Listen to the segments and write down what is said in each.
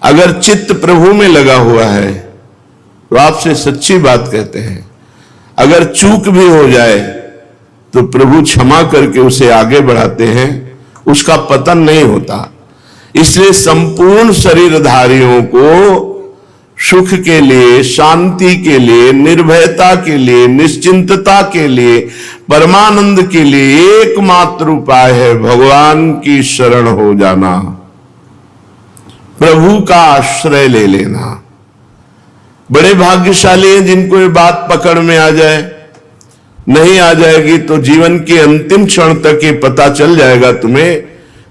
अगर चित्त प्रभु में लगा हुआ है तो आपसे सच्ची बात कहते हैं, अगर चूक भी हो जाए तो प्रभु क्षमा करके उसे आगे बढ़ाते हैं, उसका पतन नहीं होता। इसलिए संपूर्ण शरीरधारियों को सुख के लिए, शांति के लिए, निर्भयता के लिए, निश्चिंतता के लिए, परमानंद के लिए एकमात्र उपाय है भगवान की शरण हो जाना, प्रभु का आश्रय ले लेना। बड़े भाग्यशाली हैं जिनको ये बात पकड़ में आ जाए। नहीं आ जाएगी तो जीवन के अंतिम क्षण तक ये पता चल जाएगा तुम्हें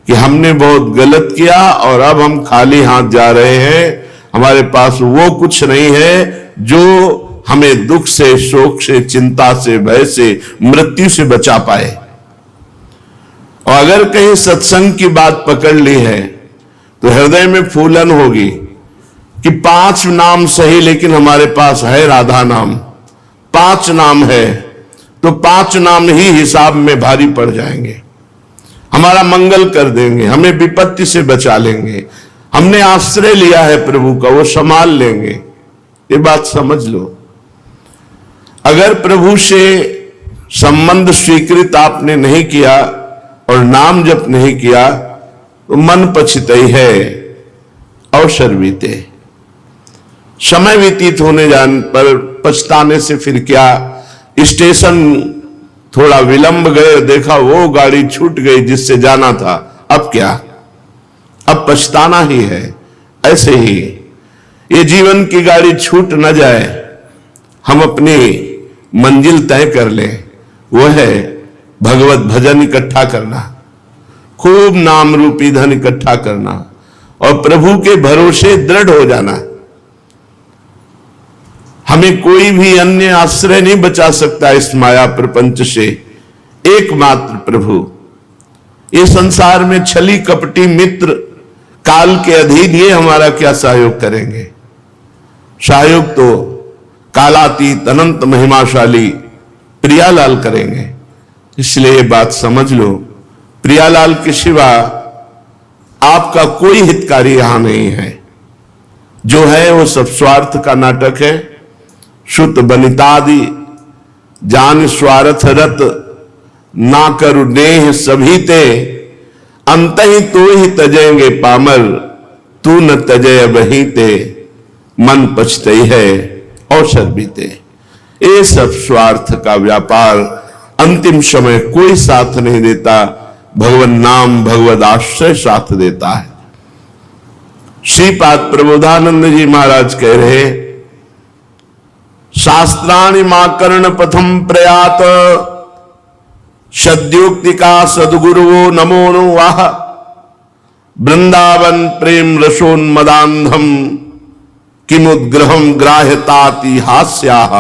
कि हमने बहुत गलत किया और अब हम खाली हाथ जा रहे हैं, हमारे पास वो कुछ नहीं है जो हमें दुख से, शोक से, चिंता से, भय से, मृत्यु से बचा पाए। और अगर कहीं सत्संग की बात पकड़ ली है तो हृदय में फूलन होगी कि 5 नाम सही लेकिन हमारे पास है राधा नाम, 5 नाम है तो 5 नाम ही हिसाब में भारी पड़ जाएंगे, हमारा मंगल कर देंगे, हमें विपत्ति से बचा लेंगे। हमने आश्रय लिया है प्रभु का, वो संभाल लेंगे। ये बात समझ लो। अगर प्रभु से संबंध स्वीकृत आपने नहीं किया और नाम जप नहीं किया तो मन पछताई है, अवसर बीते, समय व्यतीत होने जाने पर पछताने से फिर क्या। स्टेशन थोड़ा विलंब गए, देखा वो गाड़ी छूट गई जिससे जाना था, अब क्या, अब पछताना ही है। ऐसे ही ये जीवन की गाड़ी छूट न जाए, हम अपनी मंजिल तय कर लें, वो है भगवत भजन इकट्ठा करना, खूब नाम रूपी धन इकट्ठा करना और प्रभु के भरोसे दृढ़ हो जाना। हमें कोई भी अन्य आश्रय नहीं बचा सकता इस माया प्रपंच से, एकमात्र प्रभु। इस संसार में छली कपटी मित्र काल के अधीन ये हमारा क्या सहयोग करेंगे। सहयोग तो कालातीत अनंत महिमाशाली प्रियालाल करेंगे। इसलिए ये बात समझ लो, प्रियालाल के सिवा आपका कोई हितकारी यहां नहीं है। जो है वो सब स्वार्थ का नाटक है। शुत बनितादि जान स्वार्थ रत, ना करू नेह सभी ते, अंत ही तो ही तजेंगे पामर, तू न तजय वही ते, मन पछतई है अवसर बीते। ये सब स्वार्थ का व्यापार, अंतिम समय कोई साथ नहीं देता, भगवान नाम भगवद आश्रय साथ देता है। श्रीपाद प्रबोधानंद जी महाराज कह रहे, शास्त्राणि मां कर्ण पथम प्रयात, सद्योक्ति का सदगुरुवो नमो नो वाह, वृंदावन प्रेम रसोन्मदान्धम, किमुद्ग्रहम ग्राह्यताति हास्याः।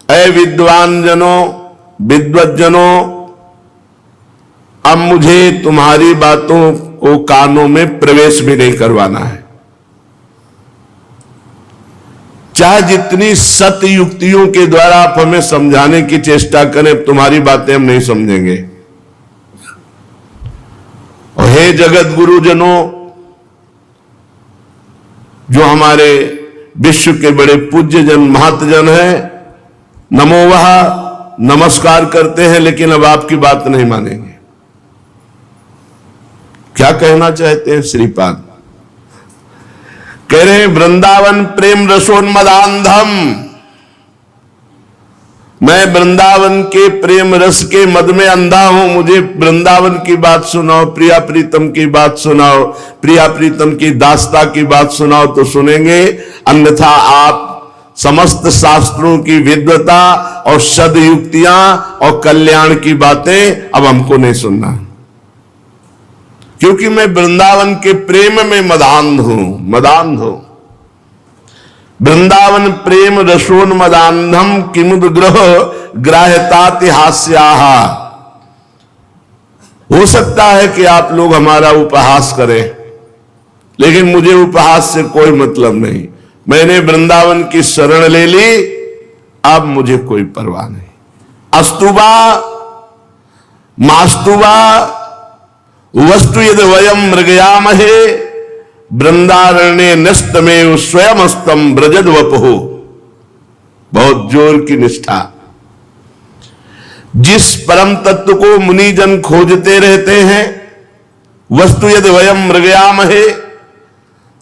ऐ विद्वान जनों, विद्वत जनों, अब मुझे तुम्हारी बातों को कानों में प्रवेश भी नहीं करवाना है। चाहे जितनी सत्य युक्तियों के द्वारा आप हमें समझाने की चेष्टा करें, तुम्हारी बातें हम नहीं समझेंगे। और हे जगत गुरुजनों, जो हमारे विश्व के बड़े पूज्य जन महतजन हैं, नमो वह, नमस्कार करते हैं, लेकिन अब आपकी बात नहीं मानेंगे। क्या कहना चाहते हैं श्रीपाद? कह रहे हैं वृंदावन प्रेम रसोन्मदान्धम, मैं वृंदावन के प्रेम रस के मद में अंधा हूं। मुझे वृंदावन की बात सुनाओ, प्रिया प्रीतम की बात सुनाओ, प्रिया प्रीतम की दास्ता की बात सुनाओ तो सुनेंगे, अन्यथा आप समस्त शास्त्रों की विद्वता और सदयुक्तियां और कल्याण की बातें अब हमको नहीं सुनना, क्योंकि मैं वृंदावन के प्रेम में मदान्ध हूं। वृंदावन प्रेम रसोन्मदान्धम किमुद्ग्रह ग्राह्यताति हास्याः। हो सकता है कि आप लोग हमारा उपहास करें, लेकिन मुझे उपहास से कोई मतलब नहीं। मैंने वृंदावन की शरण ले ली, अब मुझे कोई परवाह नहीं। अस्तुबा मास्तुबा वस्तु यद वयम मृगयामहे, वृंदारण्य नस्तमेव स्वयंस्तम ब्रजद वपुः। बहुत जोर की निष्ठा। जिस परम तत्व को मुनिजन खोजते रहते हैं, वस्तु यदि वयम मृगयामहे,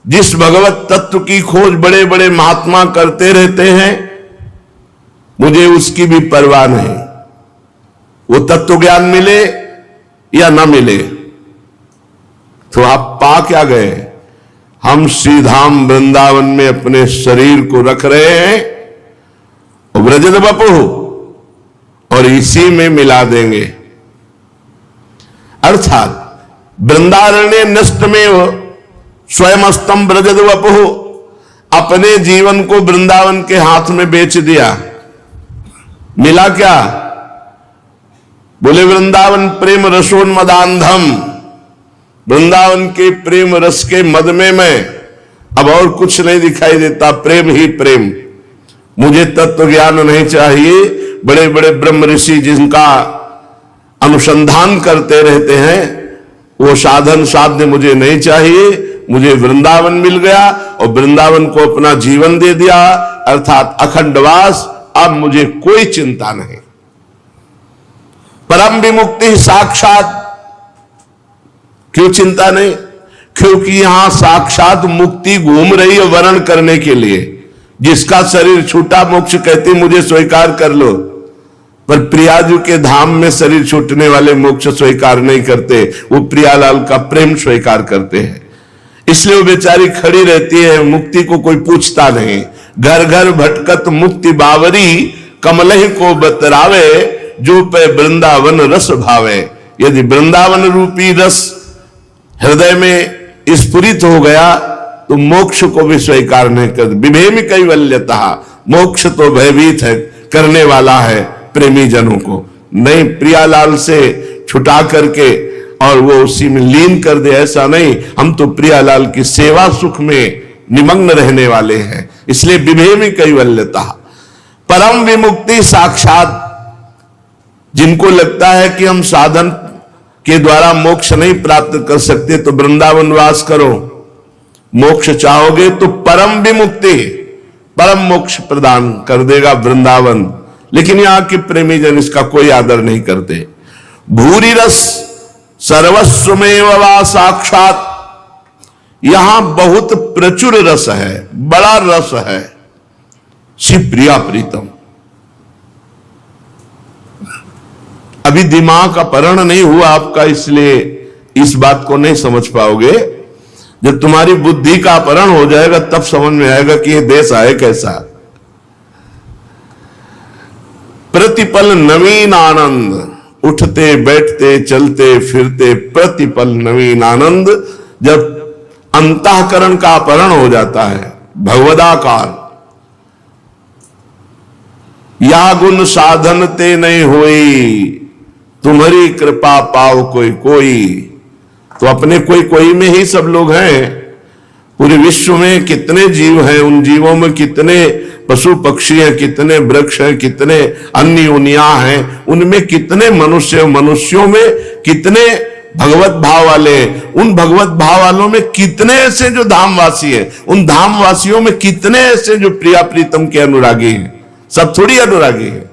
जिस भगवत तत्व की खोज बड़े बड़े महात्मा करते रहते हैं, मुझे उसकी भी परवाह नहीं। वो तत्व ज्ञान मिले या ना मिले, तो आप पा क्या गए? हम श्रीधाम वृंदावन में अपने शरीर को रख रहे हैं, ब्रजद वपुः, और इसी में मिला देंगे। अर्थात वृंदारण्य नष्टमेव स्वयंस्तम ब्रजद वपुः, अपने जीवन को वृंदावन के हाथ में बेच दिया। मिला क्या? बोले वृंदावन प्रेम रसोन्मदांधम, वृंदावन के प्रेम रस के मद में मैं, अब और कुछ नहीं दिखाई देता, प्रेम ही प्रेम। मुझे तत्व ज्ञान नहीं चाहिए। बड़े बड़े ब्रह्म ऋषि जिनका अनुसंधान करते रहते हैं, वो साधन साध्य मुझे नहीं चाहिए। मुझे वृंदावन मिल गया और वृंदावन को अपना जीवन दे दिया, अर्थात अखंडवास। अब मुझे कोई चिंता नहीं। परम विमुक्ति साक्षात। क्यों चिंता नहीं? क्योंकि यहां साक्षात मुक्ति घूम रही है वर्ण करने के लिए। जिसका शरीर छूटा, मोक्ष कहते मुझे स्वीकार कर लो, पर प्रियाजू के धाम में शरीर छूटने वाले मोक्ष स्वीकार नहीं करते, वो प्रियालाल का प्रेम स्वीकार करते हैं। इसलिए वो बेचारी खड़ी रहती है, मुक्ति को कोई पूछता नहीं। घर घर भटकत मुक्ति बावरी, कमलहि को बतरावे, जो पे वृंदावन रस भावे। यदि वृंदावन रूपी रस हृदय में स्फुरित हो गया तो मोक्ष को भी स्वीकार नहीं कर। विभेमि कैवल्यता, मोक्ष तो भयभीत है, करने वाला है प्रेमी जनों को। नहीं, प्रियालाल से छुटा करके और वो उसी में लीन कर दे, ऐसा नहीं। हम तो प्रियालाल की सेवा सुख में निमग्न रहने वाले हैं। इसलिए विभेमि कैवल्यता, परम विमुक्ति साक्षात। जिनको लगता है कि हम साधन के द्वारा मोक्ष नहीं प्राप्त कर सकते, तो वृंदावन वास करो। मोक्ष चाहोगे तो परम विमुक्ति, परम मोक्ष प्रदान कर देगा वृंदावन। लेकिन यहां के प्रेमी जन इसका कोई आदर नहीं करते। भूरि रस सर्वस्वमेव वा साक्षात, यहां बहुत प्रचुर रस है, बड़ा रस है। शिव प्रिया प्रीतम। अभी दिमाग अपहरण नहीं हुआ आपका, इसलिए इस बात को नहीं समझ पाओगे। जब तुम्हारी बुद्धि का अपहरण हो जाएगा तब समझ में आएगा कि ये देश है कैसा। प्रतिपल नवीन आनंद, उठते बैठते चलते फिरते प्रतिपल नवीन आनंद। जब अंतःकरण का अपहरण हो जाता है, भगवदाकार, या गुण साधन ते नहीं होई, तुम्हारी कृपा पाओ कोई कोई। तो अपने कोई कोई में ही सब लोग हैं। पूरे विश्व में कितने जीव हैं, उन जीवों में कितने पशु पक्षी हैं, कितने वृक्ष हैं, कितने अन्य योनियां हैं, उनमें कितने मनुष्य, मनुष्यों में कितने भगवत भाव वाले, उन भगवत भाव वालों में कितने ऐसे जो धामवासी हैं, उन धामवासियों में कितने ऐसे जो प्रिया प्रीतम के अनुरागी हैं। सब थोड़ी अनुरागी हैं।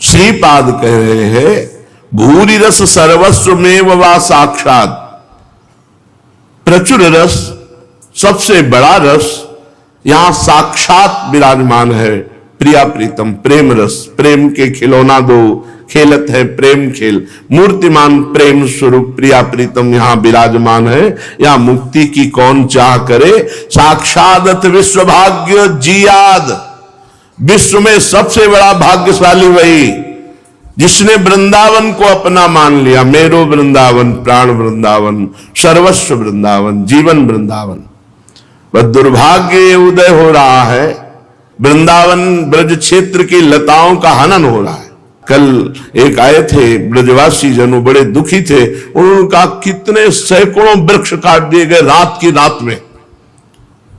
श्रीपाद कह रहे हैं भूरि रस सर्वस्वमेव वा साक्षात। प्रचुर रस, सबसे बड़ा रस यहां साक्षात विराजमान है। प्रिया प्रीतम, प्रेम रस, प्रेम के खिलौना दो, खेलत है प्रेम खेल। मूर्तिमान प्रेम स्वरूप प्रिया प्रीतम यहां विराजमान है। यहां मुक्ति की कौन चाह करे। साक्षात विश्व भाग्य जियाद, विश्व में सबसे बड़ा भाग्यशाली वही जिसने वृंदावन को अपना मान लिया। मेरो वृंदावन, प्राण वृंदावन, सर्वस्व वृंदावन, जीवन वृंदावन। वह दुर्भाग्य उदय हो रहा है, वृंदावन ब्रज क्षेत्र की लताओं का हनन हो रहा है। कल एक आए थे ब्रजवासी जनों, बड़े दुखी थे। उन्होंने कहा कितने सैकड़ों वृक्ष काट दिए गए रात की रात में।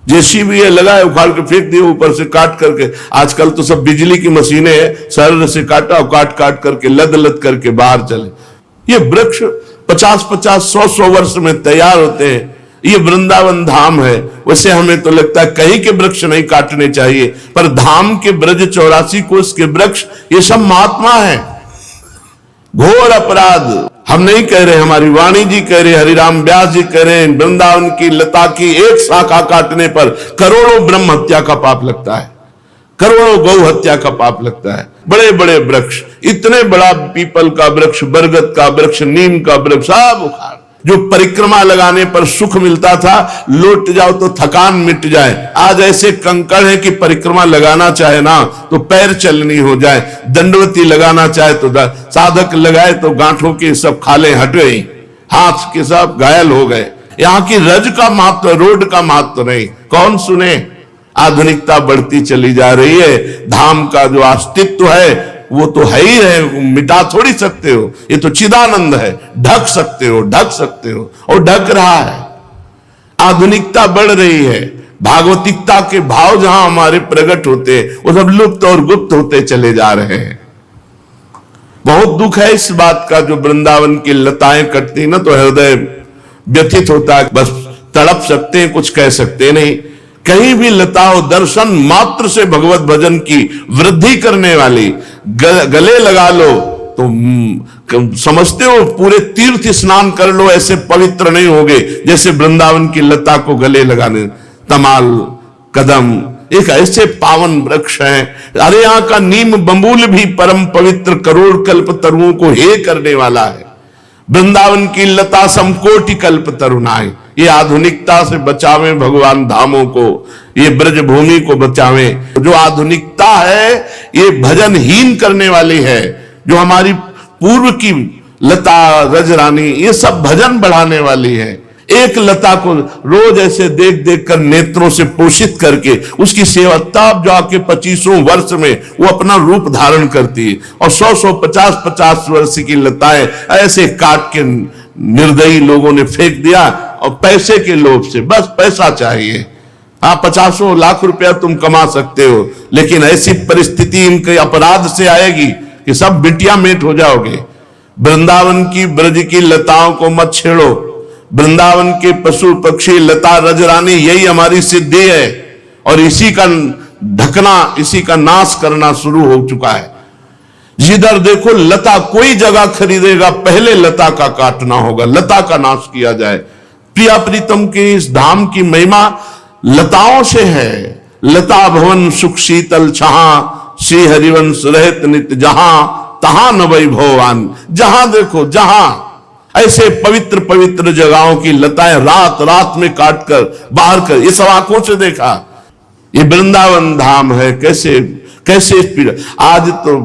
जेसीबी लगाए, उखाड़ के फेंक दिए ऊपर से काट करके। आजकल तो सब बिजली की मशीनें हैं, सरल से काटा और काट काट करके लद लद करके बाहर चले। ये वृक्ष 50-50, 100-100 वर्ष में तैयार होते हैं। ये वृंदावन धाम है। वैसे हमें तो लगता है कहीं के वृक्ष नहीं काटने चाहिए, पर धाम के ब्रज 84 कोष के वृक्ष ये सब महात्मा है। घोर अपराध हम नहीं कह रहे, हमारी वाणी जी कह रहे, हरिराम व्यास जी कह रहे हैं, वृंदावन की लता की एक शाखा काटने पर करोड़ों ब्रह्म हत्या का पाप लगता है, करोड़ों गौ हत्या का पाप लगता है। बड़े बड़े वृक्ष, इतने बड़ा पीपल का वृक्ष, बरगद का वृक्ष, नीम का वृक्ष सब उखाड़। जो परिक्रमा लगाने पर सुख मिलता था, लौट जाओ तो थकान मिट जाए, आज ऐसे कंकड़ है कि परिक्रमा लगाना चाहे ना तो पैर चलनी हो जाए, दंडवती लगाना चाहे तो साधक लगाए तो गांठों के सब खाले हट गई, हाथ के सब घायल हो गए। यहाँ की रज का महत्व, रोड का महत्व नहीं, कौन सुने। आधुनिकता बढ़ती चली जा रही है। धाम का जो अस्तित्व है वो तो है ही है, मिटा थोड़ी सकते हो। ये तो चिदानंद है, ढक सकते हो, ढक सकते हो, और ढक रहा है। आधुनिकता बढ़ रही है, भागवतिकता के भाव जहां हमारे प्रकट होते हैं वो सब लुप्त और गुप्त होते चले जा रहे हैं। बहुत दुख है इस बात का। जो वृंदावन की लताएं कटती ना तो हृदय व्यथित होता है, बस तड़प सकते हैं, कुछ कह सकते नहीं। कहीं भी लता हो, दर्शन मात्र से भगवत भजन की वृद्धि करने वाली, गले लगा लो तो समझते हो पूरे तीर्थ स्नान कर लो, ऐसे पवित्र नहीं होगे जैसे वृंदावन की लता को गले लगाने। तमाल, कदम एक ऐसे पावन वृक्ष हैं। अरे यहाँ का नीम बंबूल भी परम पवित्र करोड़ कल्प तरुओं को हे करने वाला है। वृंदावन की लता समकोटि कल्प तरुणाई। ये आधुनिकता से बचावें भगवान धामों को, ये ब्रजभूमि को बचावें। जो आधुनिकता है ये भजनहीन करने वाली है। जो हमारी पूर्व की लता, रजरानी, ये सब भजन बढ़ाने वाली है। एक लता को रोज ऐसे देख देख कर नेत्रों से पोषित करके उसकी सेवा, तब जाके 25 वर्ष में वो अपना रूप धारण करती है। और 100-100, 50-50 वर्ष की लताएं ऐसे काट के निर्दयी लोगों ने फेंक दिया, और पैसे के लोभ से, बस पैसा चाहिए। हाँ, 50 लाख रुपया तुम कमा सकते हो, लेकिन ऐसी परिस्थिति इनके अपराध से आएगी कि सब बिटिया मेट हो जाओगे। वृंदावन की ब्रज की लताओं को मत छेड़ो। वृंदावन के पशु पक्षी, लता, रजरानी, यही हमारी सिद्धि है, और इसी का ढकना, इसी का नाश करना शुरू हो चुका है। जिधर देखो लता, कोई जगह खरीदेगा पहले लता का काटना होगा, लता का नाश किया जाए। प्रिया प्रीतम के इस धाम की महिमा लताओं से है। लता भवन सुख शीतल छहा, श्री हरिवंश रहत नित जहां, तहां न वैभवान। जहां देखो, जहां ऐसे पवित्र पवित्र जगहों की लताएं रात रात में काट कर बाहर कर, ये सब आंखों से देखा। ये वृंदावन धाम है। कैसे कैसे पीड़ा। आज तो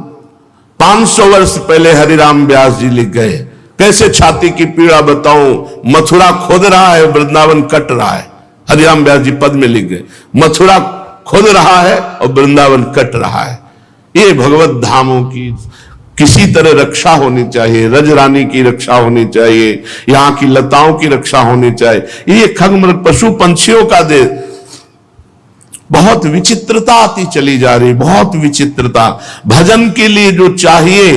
500 वर्ष पहले हरिराम व्यास जी लिख गए, कैसे छाती की पीड़ा बताऊं। मथुरा खोद रहा है, वृंदावन कट रहा है। हरिराम व्यास जी पद में लिख गए, मथुरा खोद रहा है और वृंदावन कट रहा है। ये भगवत धामों की किसी तरह रक्षा होनी चाहिए, रजरानी की रक्षा होनी चाहिए, यहाँ की लताओं की रक्षा होनी चाहिए। ये खगमृग पशु पंछियों का देश। बहुत विचित्रता आती चली जा रही, बहुत विचित्रता। भजन के लिए जो चाहिए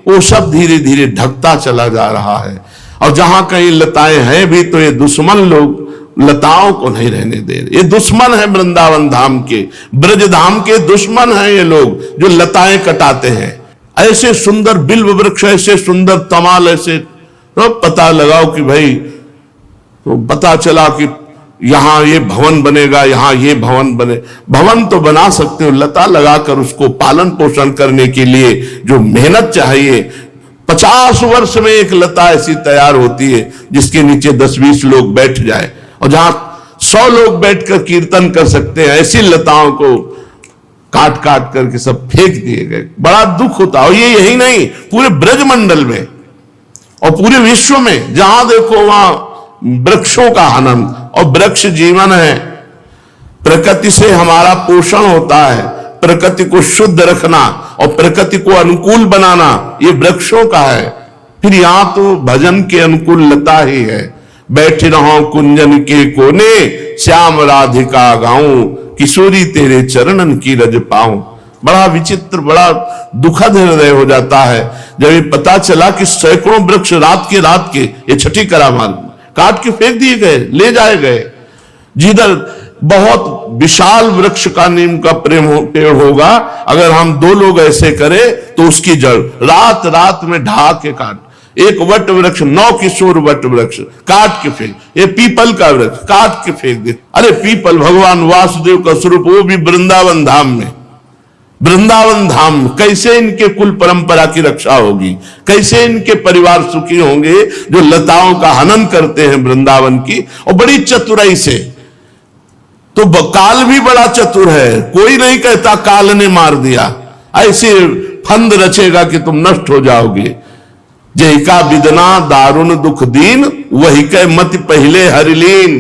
वो सब धीरे धीरे ढकता चला जा रहा है। और जहां कहीं लताएं हैं भी तो ये दुश्मन लोग लताओं को नहीं रहने दे रहे। ये दुश्मन है वृंदावन धाम के, ब्रज धाम के दुश्मन हैं ये लोग जो लताएं कटाते हैं। ऐसे सुंदर बिल्व वृक्ष, ऐसे सुंदर तमाल, ऐसे तो पता लगाओ कि भाई, तो पता चला कि यहां ये भवन बनेगा, यहां ये भवन बने। भवन तो बना सकते हो, लता लगाकर उसको पालन पोषण करने के लिए जो मेहनत चाहिए। 50 वर्ष में एक लता ऐसी तैयार होती है जिसके नीचे 10-20 लोग बैठ जाए, और जहां 100 लोग बैठकर कीर्तन कर सकते हैं, ऐसी लताओं को काट काट करके सब फेंक दिए गए। बड़ा दुख होता है। और ये यही नहीं, पूरे ब्रजमंडल में और पूरे विश्व में जहां देखो वहां वृक्षों का हनन। और वृक्ष जीवन है। प्रकृति से हमारा पोषण होता है, प्रकृति को शुद्ध रखना और प्रकृति को अनुकूल बनाना ये वृक्षों का है। फिर यहां तो भजन के अनुकूल लता ही है। बैठ रहो कुंजन के कोने, श्याम राधिका गाऊं, किशोरी तेरे चरणन की रज पाऊं। बड़ा विचित्र, बड़ा दुखद हृदय हो जाता है जब ये पता चला कि सैकड़ों वृक्ष रात के ये छठी करामाल काट के फेंक दिए गए, ले जाए गए। जिधर बहुत विशाल वृक्ष का नीम का पेड़ होगा, अगर हम 2 लोग ऐसे करें तो उसकी जड़ रात रात में ढा के काट, एक वट वृक्ष 9 किशोर वट वृक्ष काट के फेंक, ये पीपल का वृक्ष काट के फेंक दे। अरे पीपल भगवान वासुदेव का स्वरूप, वो भी वृंदावन धाम में, वृंदावन धाम। कैसे इनके कुल परंपरा की रक्षा होगी, कैसे इनके परिवार सुखी होंगे जो लताओं का हनन करते हैं वृंदावन की, और बड़ी चतुराई से। तो काल भी बड़ा चतुर है, कोई नहीं कहता काल ने मार दिया, ऐसे फंद रचेगा कि तुम नष्ट हो जाओगे। जय का विदना दारुण दुख दीन, वही कह मत पहले हरिलीन।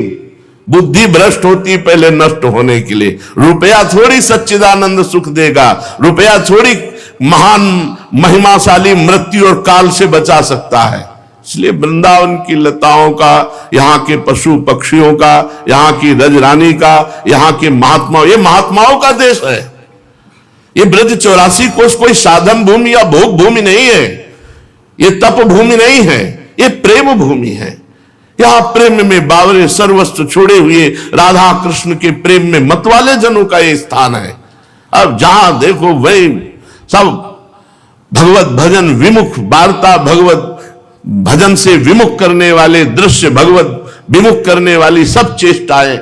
बुद्धि भ्रष्ट होती पहले नष्ट होने के लिए। रुपया थोड़ी सच्चिदानंद सुख देगा, रुपया थोड़ी महान महिमाशाली मृत्यु और काल से बचा सकता है। इसलिए वृंदावन की लताओं का, यहाँ के पशु पक्षियों का, यहाँ की रजरानी का, यहाँ के महात्माओं, ये महात्माओं का देश है। ये ब्रज 84 कोष कोई साधन भूमि या भोग भूमि नहीं है, ये तप भूमि नहीं है, ये प्रेम भूमि है। यहां प्रेम में बावरे सर्वस्व छोड़े हुए राधा कृष्ण के प्रेम में मतवाले जनों का ये स्थान है। अब जहां देखो वही सब भगवत भजन विमुख वार्ता, भगवत भजन से विमुख करने वाले दृश्य, भगवत विमुख करने वाली सब चेष्टाएं,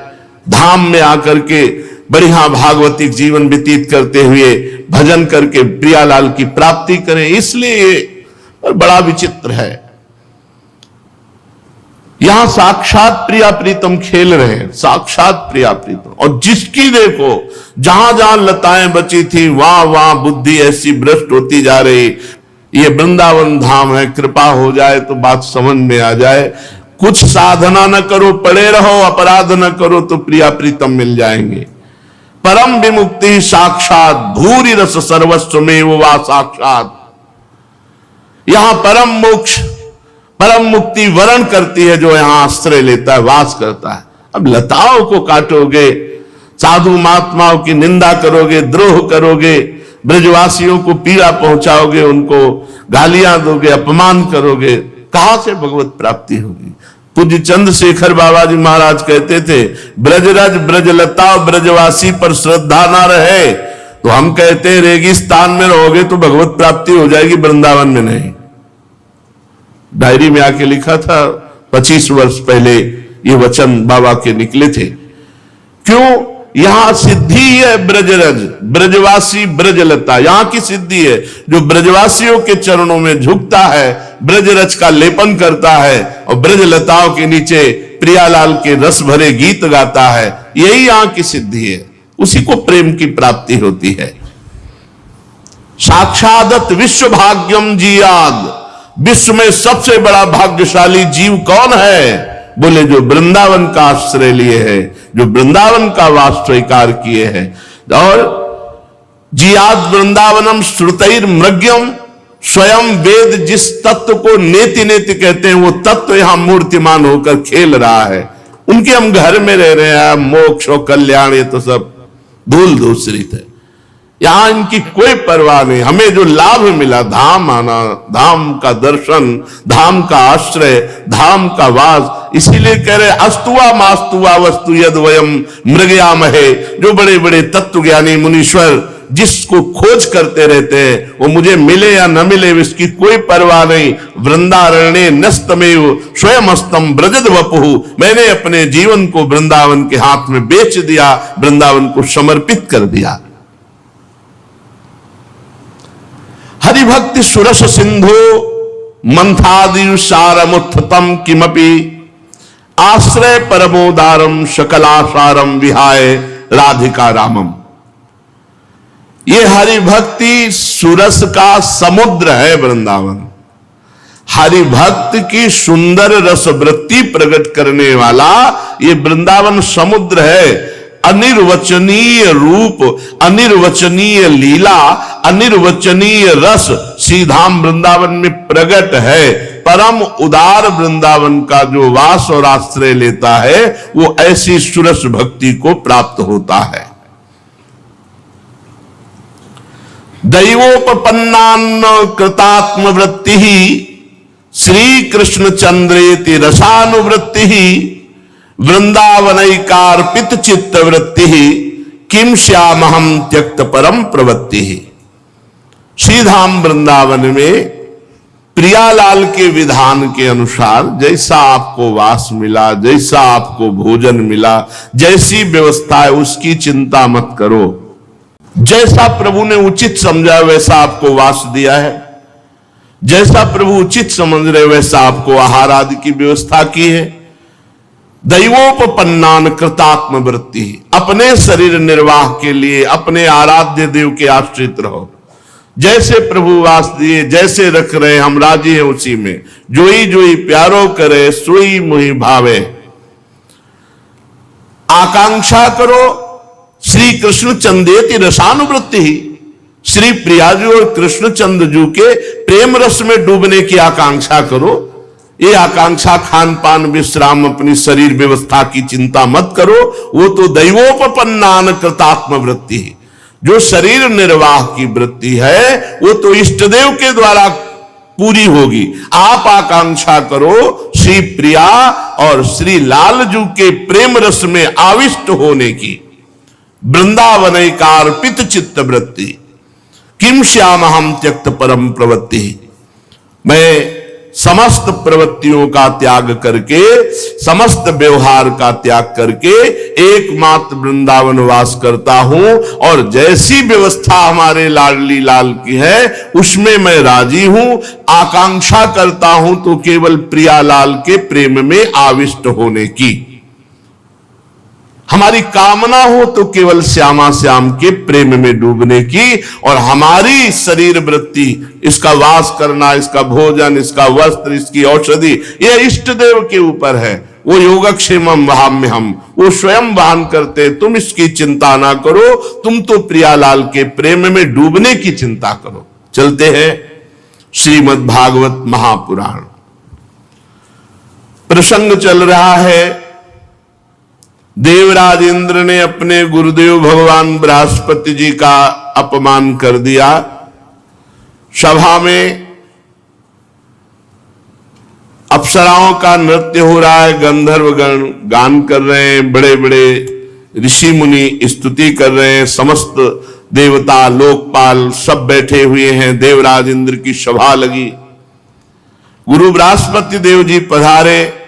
धाम में आकर के बढ़िया भागवतिक जीवन व्यतीत करते हुए भजन करके प्रियालाल की प्राप्ति करें। इसलिए ये बड़ा विचित्र है। यहां साक्षात प्रिया प्रीतम खेल रहे हैं, साक्षात प्रिया प्रीतम। और जिसकी देखो जहां जहां लताएं बची थी वहां वहां बुद्धि ऐसी भ्रष्ट होती जा रही। ये वृंदावन धाम है, कृपा हो जाए तो बात समझ में आ जाए। कुछ साधना न करो, पड़े रहो, अपराध न करो तो प्रिया प्रीतम मिल जाएंगे। परम विमुक्ति साक्षात भूरि रस सर्वस्व में वो वा साक्षात। यहां परम मोक्ष, परम मुक्ति वर्ण करती है जो यहां आश्रय लेता है, वास करता है। अब लताओं को काटोगे, साधु महात्माओं की निंदा करोगे, द्रोह करोगे, ब्रजवासियों को पीड़ा पहुंचाओगे, उनको गालियां दोगे, अपमान करोगे, कहां से भगवत प्राप्ति होगी। पूज्य चंद्रशेखर बाबा जी महाराज कहते थे, ब्रजरज ब्रजलता ब्रजवासी पर श्रद्धा ना रहे तो हम कहते हैं रेगिस्तान में रहोगे तो भगवत प्राप्ति हो जाएगी, वृंदावन में नहीं। डायरी में आके लिखा था, 25 वर्ष पहले ये वचन बाबा के निकले थे। क्यों? यहां सिद्धि है ब्रजरज, ब्रजवासी ब्रजलता, यहां की सिद्धि है। जो ब्रजवासियों के चरणों में झुकता है, ब्रजरज का लेपन करता है और ब्रजलताओं के नीचे प्रियालाल के रस भरे गीत गाता है, यही यहां की सिद्धि है। उसी को प्रेम की प्राप्ति होती है। साक्षादत विश्व भाग्यम जीयाद, विश्व में सबसे बड़ा भाग्यशाली जीव कौन है? बोले जो वृंदावन का आश्रय लिए है, जो वृंदावन का वास स्वीकार किए हैं। और जियाद वृंदावनम श्रुतैर मृग्यम, स्वयं वेद जिस तत्व को नेति नेति कहते हैं वो तत्व यहां मूर्तिमान होकर खेल रहा है। उनके हम घर में रह रहे हैं, मोक्ष और कल्याण ये तो सब धूल दूसरित है। यहां इनकी कोई परवाह नहीं। हमें जो लाभ मिला, धाम आना, धाम का दर्शन, धाम का आश्रय, धाम का वास, इसीलिए कह रहे अस्तुआ मास्तुआ वस्तु यद वयम मृगयामहे। जो बड़े बड़े तत्व ज्ञानी मुनीश्वर जिसको खोज करते रहते हैं, वो मुझे मिले या न मिले इसकी कोई परवाह नहीं। वृंदारण्ये नस्तमेव स्वयं अस्तम ब्रजद वपुहु, मैंने अपने जीवन को वृंदावन के हाथ में बेच दिया, वृंदावन को समर्पित कर दिया। हरिभक्ति सुरस सिंधु मंथादि सारमुत्थतम किमपि, आश्रय परमोदारम सकलासारम विहाय राधिका रामम। ये हरिभक्ति सुरस का समुद्र है वृंदावन। हरिभक्त की सुंदर रस वृत्ति प्रकट करने वाला ये वृंदावन समुद्र है। अनिर्वचनीय रूप, अनिर्वचनीय लीला, अनिर्वचनीय रस सीधाम वृंदावन में प्रकट है। परम उदार वृंदावन का जो वास और आश्रय लेता है वो ऐसी सुरस भक्ति को प्राप्त होता है। दैवोपपन्नान्न कृतात्म वृत्ति श्री कृष्ण चंद्रेति रसानुवृत्ति वृंदावनैकार्पित चित्त वृत्ति किम श्यामहम त्यक्त परम प्रवृत्ति। श्रीधाम वृंदावन में प्रियालाल के विधान के अनुसार जैसा आपको वास मिला, जैसा आपको भोजन मिला, जैसी व्यवस्था है उसकी चिंता मत करो। जैसा प्रभु ने उचित समझा वैसा आपको वास दिया है, जैसा प्रभु उचित समझ रहे वैसा आपको आहार आदि की व्यवस्था की है। दैवोपपन्नान कृतात्म वृत्ति, अपने शरीर निर्वाह के लिए अपने आराध्य देव के आश्रित रहो। जैसे प्रभु वास दिए, जैसे रख रहे हम राजी हैं उसी में। जोई जोई प्यारो करे सोई मोहि भावे। आकांक्षा करो श्री कृष्ण चंदेति रसानुवृत्ति, श्री प्रियाजू और कृष्ण चंद जू के प्रेम रस में डूबने की आकांक्षा करो। ये आकांक्षा खान पान विश्राम अपनी शरीर व्यवस्था की चिंता मत करो। वो तो दैवोपपन्नान कृतात्म वृत्ति है। जो शरीर निर्वाह की वृत्ति है वो तो इष्टदेव के द्वारा पूरी होगी। आप आकांक्षा करो श्री प्रिया और श्री लालजू के प्रेम रस में आविष्ट होने की। वृंदावनैकार्पित चित्त वृत्ति किम श्यामहम त्यक्त परम प्रवृत्ति। मैं समस्त प्रवृत्तियों का त्याग करके, समस्त व्यवहार का त्याग करके एकमात्र वृंदावन वास करता हूं और जैसी व्यवस्था हमारे लाडली लाल की है उसमें मैं राजी हूं। आकांक्षा करता हूं तो केवल प्रियालाल के प्रेम में आविष्ट होने की। हमारी कामना हो तो केवल श्यामा श्याम के प्रेम में डूबने की। और हमारी शरीर वृत्ति, इसका वास करना, इसका भोजन, इसका वस्त्र, इसकी औषधि, यह इष्ट देव के ऊपर है। वो योगक्षेमम वहाम्यहम, वो स्वयं वहन करते। तुम इसकी चिंता ना करो, तुम तो प्रियालाल के प्रेम में डूबने की चिंता करो। चलते हैं श्रीमद् भागवत महापुराण। प्रसंग चल रहा है, देवराज इंद्र ने अपने गुरुदेव भगवान बृहस्पति जी का अपमान कर दिया। सभा में अप्सराओं का नृत्य हो रहा है, गंधर्वगण गान कर रहे हैं, बड़े बड़े ऋषि मुनि स्तुति कर रहे हैं, समस्त देवता लोकपाल सब बैठे हुए हैं। देवराज इंद्र की सभा लगी। गुरु बृहस्पति देव जी पधारे।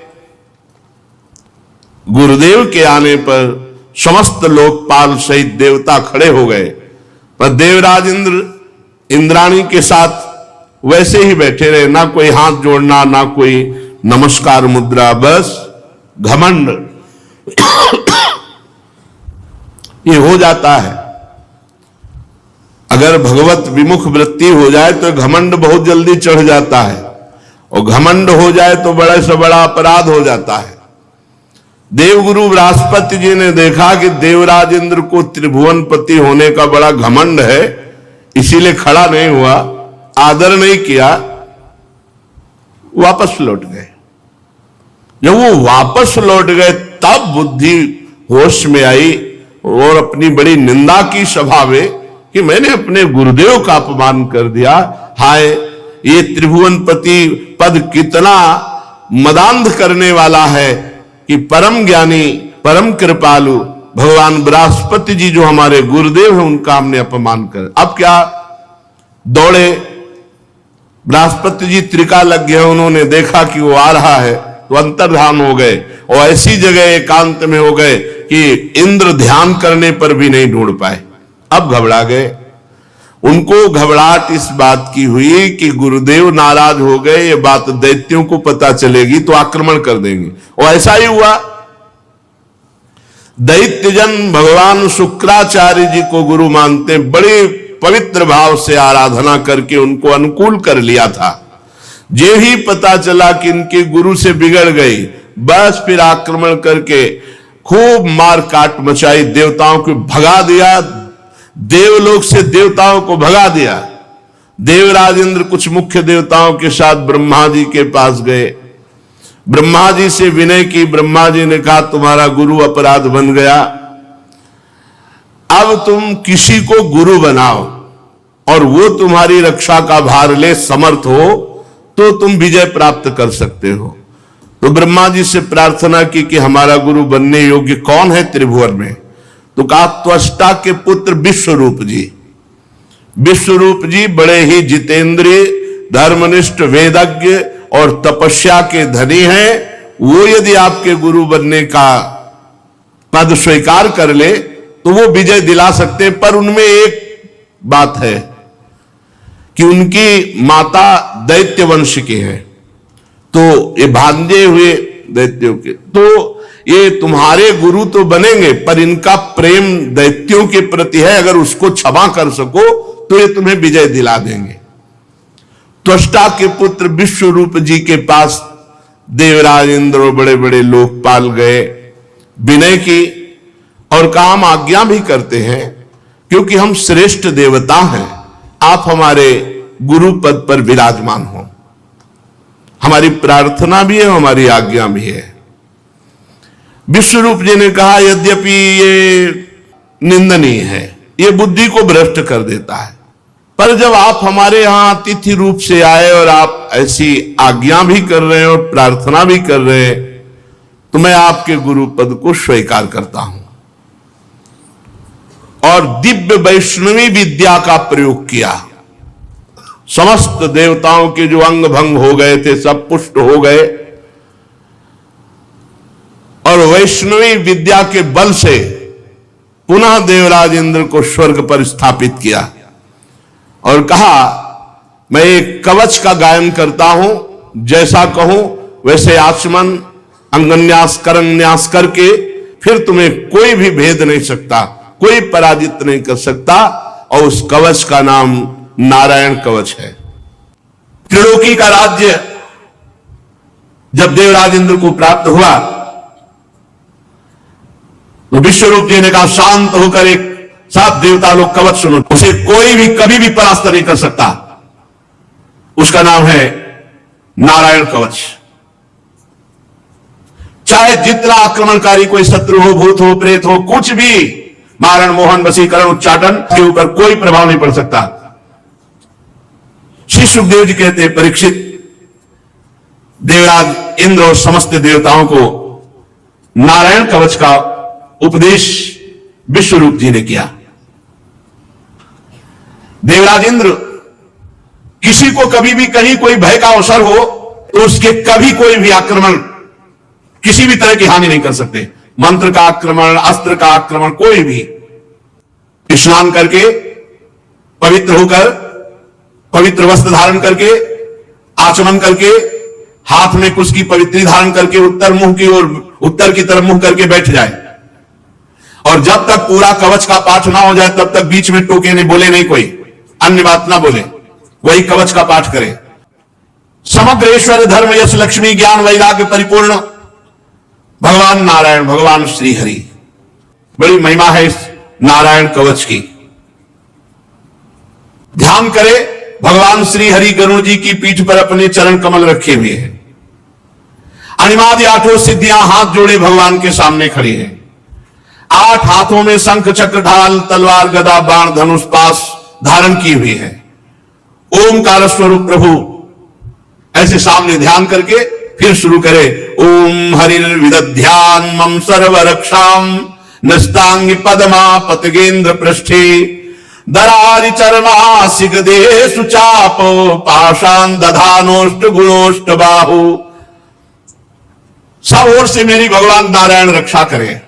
गुरुदेव के आने पर समस्त लोकपाल सहित देवता खड़े हो गए, पर देवराज इंद्र इंद्राणी के साथ वैसे ही बैठे रहे। ना कोई हाथ जोड़ना, ना कोई नमस्कार मुद्रा, बस घमंड ये हो जाता है। अगर भगवत विमुख वृत्ति हो जाए तो घमंड बहुत जल्दी चढ़ जाता है, और घमंड हो जाए तो बड़ा से बड़ा अपराध हो जाता है। देवगुरु बृहस्पति जी ने देखा कि देवराज इंद्र को त्रिभुवनपति होने का बड़ा घमंड है, इसीलिए खड़ा नहीं हुआ, आदर नहीं किया, वापस लौट गए। जब वो वापस लौट गए तब बुद्धि होश में आई और अपनी बड़ी निंदा की सभा में कि मैंने अपने गुरुदेव का अपमान कर दिया। हाय, ये त्रिभुवनपति पद कितना मदांध करने वाला है कि परम ज्ञानी परम कृपालु भगवान बृहस्पति जी जो हमारे गुरुदेव हैं उनका हमने अपमान कर। अब क्या दौड़े, बृहस्पति जी त्रिका लग गए। उन्होंने देखा कि वो आ रहा है तो अंतर्धान हो गए और ऐसी जगह एकांत में हो गए कि इंद्र ध्यान करने पर भी नहीं ढूंढ पाए। अब घबरा गए। उनको घबराहट इस बात की हुई कि गुरुदेव नाराज हो गए, ये बात दैत्यों को पता चलेगी तो आक्रमण कर देंगे। और ऐसा ही हुआ। दैत्यजन भगवान शुक्राचार्य जी को गुरु मानते, बड़े पवित्र भाव से आराधना करके उनको अनुकूल कर लिया था। जे ही पता चला कि इनके गुरु से बिगड़ गई, बस फिर आक्रमण करके खूब मार काट मचाई, देवताओं को भगा दिया, देवलोक से देवताओं को भगा दिया। देवराज इंद्र कुछ मुख्य देवताओं के साथ ब्रह्मा जी के पास गए। ब्रह्मा जी से विनय की। ब्रह्मा जी ने कहा तुम्हारा गुरु अपराध बन गया, अब तुम किसी को गुरु बनाओ। और वो तुम्हारी रक्षा का भार ले समर्थ हो तो तुम विजय प्राप्त कर सकते हो। तो ब्रह्मा जी से प्रार्थना की कि हमारा गुरु बनने योग्य कौन है त्रिभुवन में? तो कहा त्वष्टा के पुत्र विश्वरूप जी। विश्वरूप जी बड़े ही जितेंद्रिय, धर्मनिष्ठ, वेदज्ञ और तपस्या के धनी हैं। वो यदि आपके गुरु बनने का पद स्वीकार कर ले तो वो विजय दिला सकते हैं। पर उनमें एक बात है कि उनकी माता दैत्य वंश की है, तो ये भांजे हुए दैत्यों के, तो ये तुम्हारे गुरु तो बनेंगे पर इनका प्रेम दैत्यों के प्रति है, अगर उसको क्षमा कर सको तो ये तुम्हें विजय दिला देंगे। त्वष्टा के पुत्र विश्वरूप जी के पास देवराज इंद्र और बड़े बड़े लोकपाल गए, विनय की और काम आज्ञा भी करते हैं, क्योंकि हम श्रेष्ठ देवता हैं, आप हमारे गुरु पद पर विराजमान हो। हमारी प्रार्थना भी है, हमारी आज्ञा भी है। विश्वरूप जी ने कहा यद्यपि ये निंदनीय है, ये बुद्धि को भ्रष्ट कर देता है, पर जब आप हमारे यहां अतिथि रूप से आए और आप ऐसी आज्ञा भी कर रहे हैं और प्रार्थना भी कर रहे हैं, तो मैं आपके गुरु पद को स्वीकार करता हूं। और दिव्य वैष्णवी विद्या का प्रयोग किया। समस्त देवताओं के जो अंग भंग हो गए थे सब पुष्ट हो गए, और वैष्णवी विद्या के बल से पुनः देवराज इंद्र को स्वर्ग पर स्थापित किया और कहा मैं एक कवच का गायन करता हूं, जैसा कहूं वैसे आचमन, अंगन्यास, करन्यास करके फिर तुम्हें कोई भी भेद नहीं सकता, कोई पराजित नहीं कर सकता। और उस कवच का नाम नारायण कवच है। त्रिलोकी का राज्य जब देवराज इंद्र को प्राप्त हुआ तो विश्वरूप जी ने कहा शांत होकर एक सात देवता लोग कवच सुनो, उसे कोई भी कभी भी परास्त नहीं कर सकता। उसका नाम है नारायण कवच। चाहे जितना आक्रमणकारी कोई शत्रु हो, भूत हो, प्रेत हो, कुछ भी, मारण, मोहन, वशीकरण, उच्चाटन के ऊपर कोई प्रभाव नहीं पड़ सकता। श्री सुखदेव जी कहते हैं परीक्षित, देवराज इंद्र और समस्त देवताओं को नारायण कवच का उपदेश विश्वरूप जी ने किया। देवराज इंद्र किसी को कभी भी कहीं कोई भय का अवसर हो तो उसके कभी कोई भी आक्रमण, किसी भी तरह की हानि नहीं कर सकते। मंत्र का आक्रमण, अस्त्र का आक्रमण, कोई भी। स्नान करके पवित्र होकर, पवित्र वस्त्र धारण करके, आचमन करके, हाथ में कुछ की पवित्री धारण करके उत्तर मुंह की ओर, उत्तर की तरफ मुंह करके बैठ जाए, और जब तक पूरा कवच का पाठ ना हो जाए तब तक बीच में टोके नहीं, बोले नहीं, कोई अन्य बात ना बोले, वही कवच का पाठ करे। समग्र ईश्वर धर्म यश लक्ष्मी ज्ञान वैराग्य परिपूर्ण भगवान नारायण, भगवान श्री हरि। बड़ी महिमा है इस नारायण कवच की। ध्यान करे, भगवान श्री हरि गरुड़ जी की पीठ पर अपने चरण कमल रखे हुए हैं। अनिमादि आठों सिद्धियां हाथ जोड़े भगवान के सामने खड़ी हैं। 8 हाथों में शंख, चक्र, ढाल, तलवार, गदा, बाण, धनुष, पाश धारण की हुई है। ओमकार स्वरूप प्रभु ऐसे सामने ध्यान करके फिर शुरू करे। ओम हरिर्विदध्यान मम सर्व रक्षाम नस्तांगि पदमा पतगेंद्र पृष्ठे दरारि चरमा सिगदेशु चापो पाषाण दधानोष्ट गुणोष्ट बाहु। सब ओर से मेरी भगवान नारायण रक्षा करें।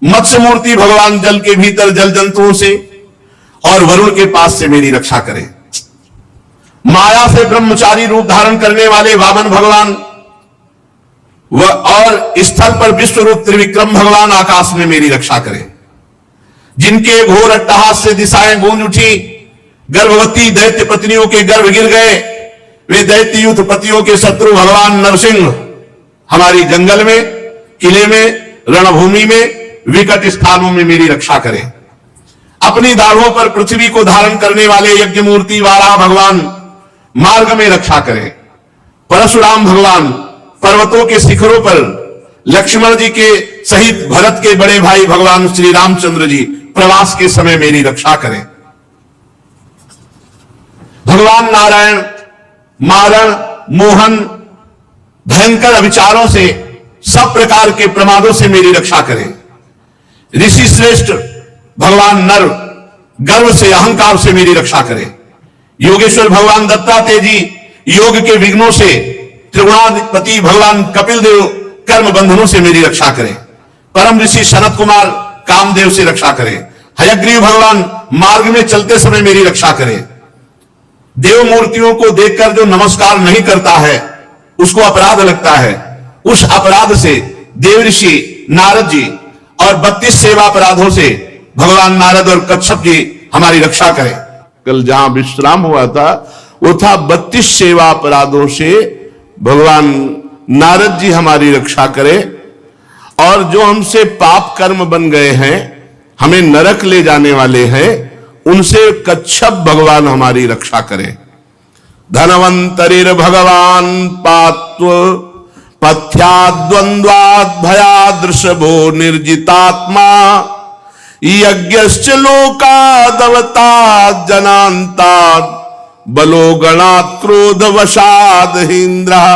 मत्स्य मूर्ति भगवान जल के भीतर जल जंतुओं से और वरुण के पास से मेरी रक्षा करें। माया से ब्रह्मचारी रूप धारण करने वाले वामन भगवान और स्थल पर विश्वरूप त्रिविक्रम भगवान आकाश में मेरी रक्षा करें। जिनके घोर अट्टहास से दिशाएं गूंज उठी, गर्भवती दैत्य पत्नियों के गर्भ गिर गए, वे दैत्य युद्ध पतियों के शत्रु भगवान नरसिंह हमारी जंगल में, किले में, रणभूमि में, विकट स्थानों में मेरी रक्षा करें। अपनी दाढ़ों पर पृथ्वी को धारण करने वाले यज्ञ मूर्ति वाला भगवान मार्ग में रक्षा करें। परशुराम भगवान पर्वतों के शिखरों पर, लक्ष्मण जी के सहित भरत के बड़े भाई भगवान श्री रामचंद्र जी प्रवास के समय मेरी रक्षा करें। भगवान नारायण मारण, मोहन, भयंकर विचारों से, सब प्रकार के प्रमादों से मेरी रक्षा करें। ऋषि श्रेष्ठ भगवान नर गर्व से, अहंकार से मेरी रक्षा करें। योगेश्वर भगवान दत्तात्रेय जी योग के विघ्नों से, त्रिगुणाधिपति भगवान कपिल देव कर्म बंधनों से मेरी रक्षा करें। परम ऋषि सनत कुमार कामदेव से रक्षा करें। हयग्रीव भगवान मार्ग में चलते समय मेरी रक्षा करें। देव मूर्तियों को देखकर जो नमस्कार नहीं करता है उसको अपराध लगता है, उस अपराध से देव ऋषि नारद जी और 32 सेवा अपराधों से भगवान नारद और कच्छप जी हमारी रक्षा करें। कल जहां विश्राम हुआ था वो था 32 सेवा अपराधों से भगवान नारद जी हमारी रक्षा करें, और जो हमसे पाप कर्म बन गए हैं, हमें नरक ले जाने वाले हैं, उनसे कच्छप भगवान हमारी रक्षा करें। धनवंतरिर भगवान पात्व पथ्याद्वंद्वाद भयादृशभो निर्जितात्मा यज्ञश्च लोकादवताद जनांताद बलो गणात् क्रोधवशाद हिंद्रः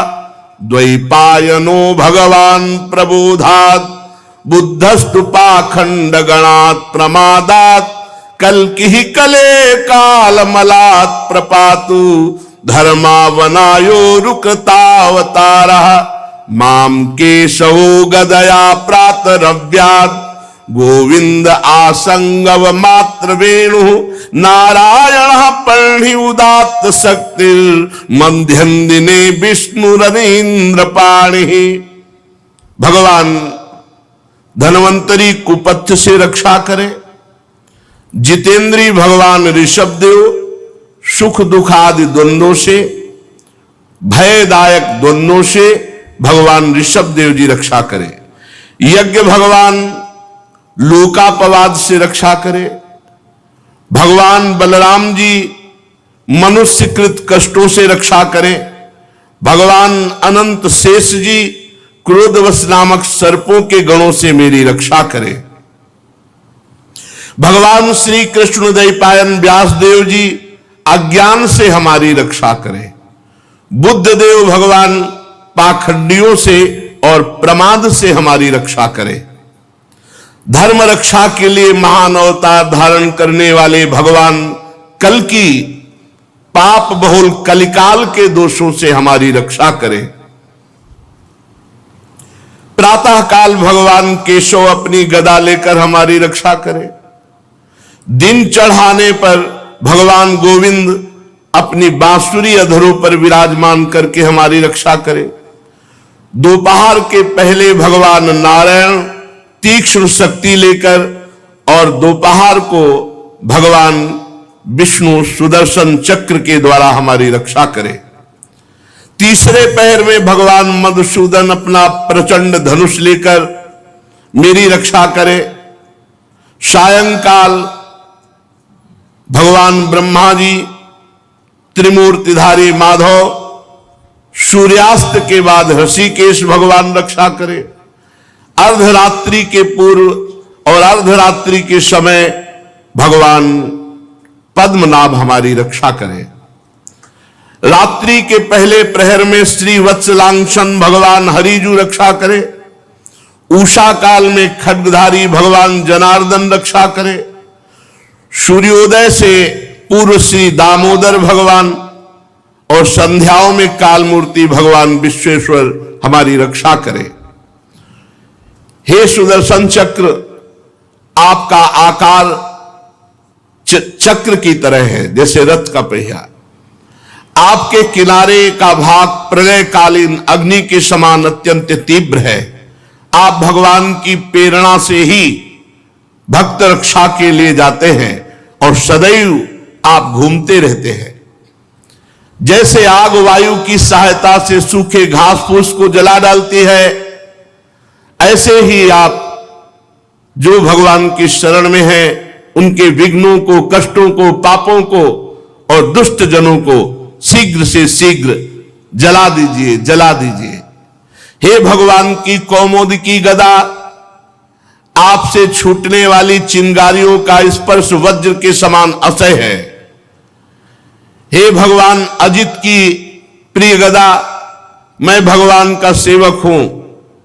द्वैपायनो भगवान प्रबोधात् बुद्धस्तु पाखंड गणात् प्रमादात् कल्कि कले कालमलात् प्रपातु धर्मावनायो रुकृतावतारः माम केशवो गदया प्रातरव्यात् गोविंद आसंगव मात्र वेणु नारायण पर्णि उदात्त शक्तिर मध्यम दिने विष्णुरनीन्द्र पाणि। भगवान धनवंतरी कुपथ से रक्षा करे। जितेंद्री भगवान ऋषभदेव सुख दुख आदि द्वंद्वों से, भयदायक द्वंद्वों से भगवान ऋषभदेव जी रक्षा करे। यज्ञ भगवान लोकापवाद से रक्षा करे। भगवान बलराम जी मनुष्यकृत कष्टों से रक्षा करें। भगवान अनंत शेष जी क्रोधवश नामक सर्पों के गणों से मेरी रक्षा करें। भगवान श्री कृष्ण द्वैपायन व्यासदेव जी अज्ञान से हमारी रक्षा करें। बुद्ध देव भगवान पाखंडियों से और प्रमाद से हमारी रक्षा करें। धर्म रक्षा के लिए महान अवतार धारण करने वाले भगवान कल्कि पाप बहुल कलिकाल के दोषों से हमारी रक्षा करें। प्रातः काल भगवान केशव अपनी गदा लेकर हमारी रक्षा करें। दिन चढ़ाने पर भगवान गोविंद अपनी बांसुरी अधरों पर विराजमान करके हमारी रक्षा करें। दोपहर के पहले भगवान नारायण तीक्ष्ण शक्ति लेकर और दोपहर को भगवान विष्णु सुदर्शन चक्र के द्वारा हमारी रक्षा करें। तीसरे पहर में भगवान मधुसूदन अपना प्रचंड धनुष लेकर मेरी रक्षा करें। सायंकाल भगवान ब्रह्मा जी त्रिमूर्तिधारी माधव, सूर्यास्त के बाद ऋषिकेश भगवान रक्षा करें। अर्धरात्रि के पूर्व और अर्धरात्रि के समय भगवान पद्मनाभ हमारी रक्षा करें। रात्रि के पहले प्रहर में श्री वत्सलांशन भगवान हरिजू रक्षा करें। उषा काल में खड्गधारी भगवान जनार्दन रक्षा करें। सूर्योदय से पूर्व श्री दामोदर भगवान और संध्याओं में कालमूर्ति भगवान विश्वेश्वर हमारी रक्षा करें। हे सुदर्शन चक्र, आपका आकार चक्र की तरह है, जैसे रथ का पहिया। आपके किनारे का भाग प्रलयकालीन अग्नि के समान अत्यंत तीव्र है। आप भगवान की प्रेरणा से ही भक्त रक्षा के लिए जाते हैं और सदैव आप घूमते रहते हैं। जैसे आग वायु की सहायता से सूखे घास फूस को जला डालती है, ऐसे ही आप जो भगवान की शरण में हैं उनके विघ्नों को, कष्टों को, पापों को और दुष्ट जनों को शीघ्र से शीघ्र जला दीजिए, जला दीजिए। हे भगवान की कौमोदकी गदा, आपसे छूटने वाली चिंगारियों का स्पर्श वज्र के समान असह्य है। हे भगवान अजित की प्रिय गदा, मैं भगवान का सेवक हूं,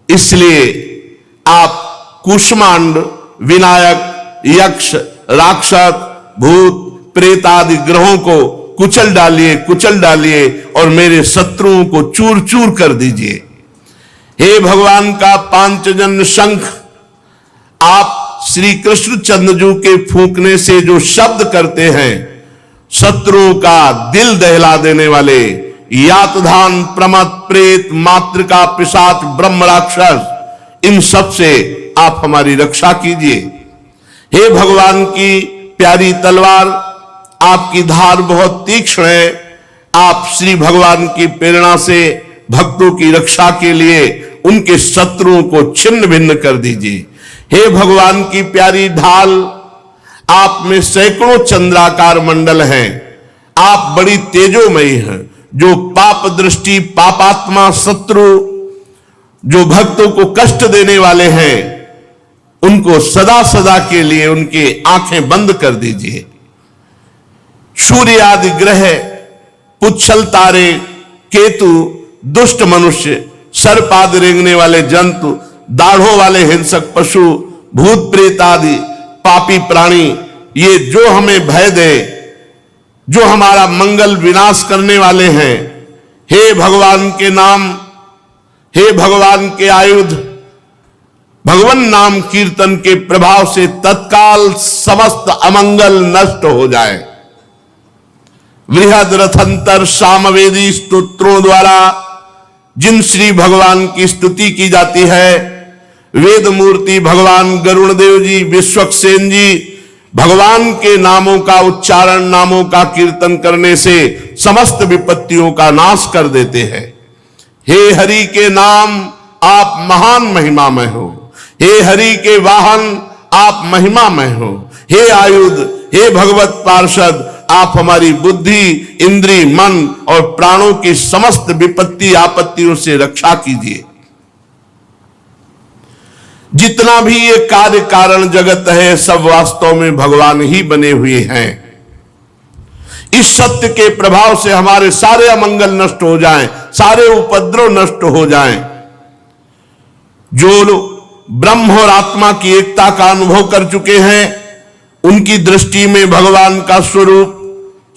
इसलिए आप कूष्मांड, विनायक, यक्ष, राक्षस, भूत, प्रेत आदि ग्रहों को कुचल डालिए और मेरे शत्रुओं को चूर चूर कर दीजिए। हे भगवान का पांचजन्य शंख, आप श्री कृष्ण चंद्रजू के फूंकने से जो शब्द करते हैं, शत्रुओं का दिल दहला देने वाले, यातधान, प्रमद, प्रेत, मातृका, पिशाच, ब्रह्म, राक्षस, इन सब से आप हमारी रक्षा कीजिए। हे भगवान की प्यारी तलवार, आपकी धार बहुत तीक्ष्ण है, आप श्री भगवान की प्रेरणा से भक्तों की रक्षा के लिए उनके शत्रुओं को छिन्न भिन्न कर दीजिए। हे भगवान की प्यारी ढाल, आप में सैकड़ों चंद्राकार मंडल हैं, आप बड़ी तेजोमयी हैं। जो पाप दृष्टि, पापात्मा, शत्रु, जो भक्तों को कष्ट देने वाले हैं, उनको सदा सदा के लिए उनकी आंखें बंद कर दीजिए। सूर्य आदि ग्रह, पुच्छल तारे, केतु, दुष्ट मनुष्य, सर्प आदि रेंगने वाले जंतु, दाढ़ों वाले हिंसक पशु, भूत प्रेत आदि पापी प्राणी, ये जो हमें भय दे, जो हमारा मंगल विनाश करने वाले हैं, हे भगवान के नाम, हे भगवान के आयुध, भगवान नाम कीर्तन के प्रभाव से तत्काल समस्त अमंगल नष्ट हो जाए। बृहद रथंतर सामवेदी स्तोत्रों द्वारा जिन श्री भगवान की स्तुति की जाती है, वेद मूर्ति भगवान गरुण देव जी, विश्वक्सेन जी, भगवान के नामों का उच्चारण, नामों का कीर्तन करने से समस्त विपत्तियों का नाश कर देते हैं। हे हरि के नाम, आप महान महिमामय हो। हे हरि के वाहन, आप महिमामय हो। हे आयुध, हे भगवत पार्षद, आप हमारी बुद्धि, इंद्री, मन और प्राणों की समस्त विपत्ति आपत्तियों से रक्षा कीजिए। जितना भी ये कार्य कारण जगत है, सब वास्तव में भगवान ही बने हुए हैं। इस सत्य के प्रभाव से हमारे सारे अमंगल नष्ट हो जाएं, सारे उपद्रव नष्ट हो जाएं। जो लोग ब्रह्म और आत्मा की एकता का अनुभव कर चुके हैं, उनकी दृष्टि में भगवान का स्वरूप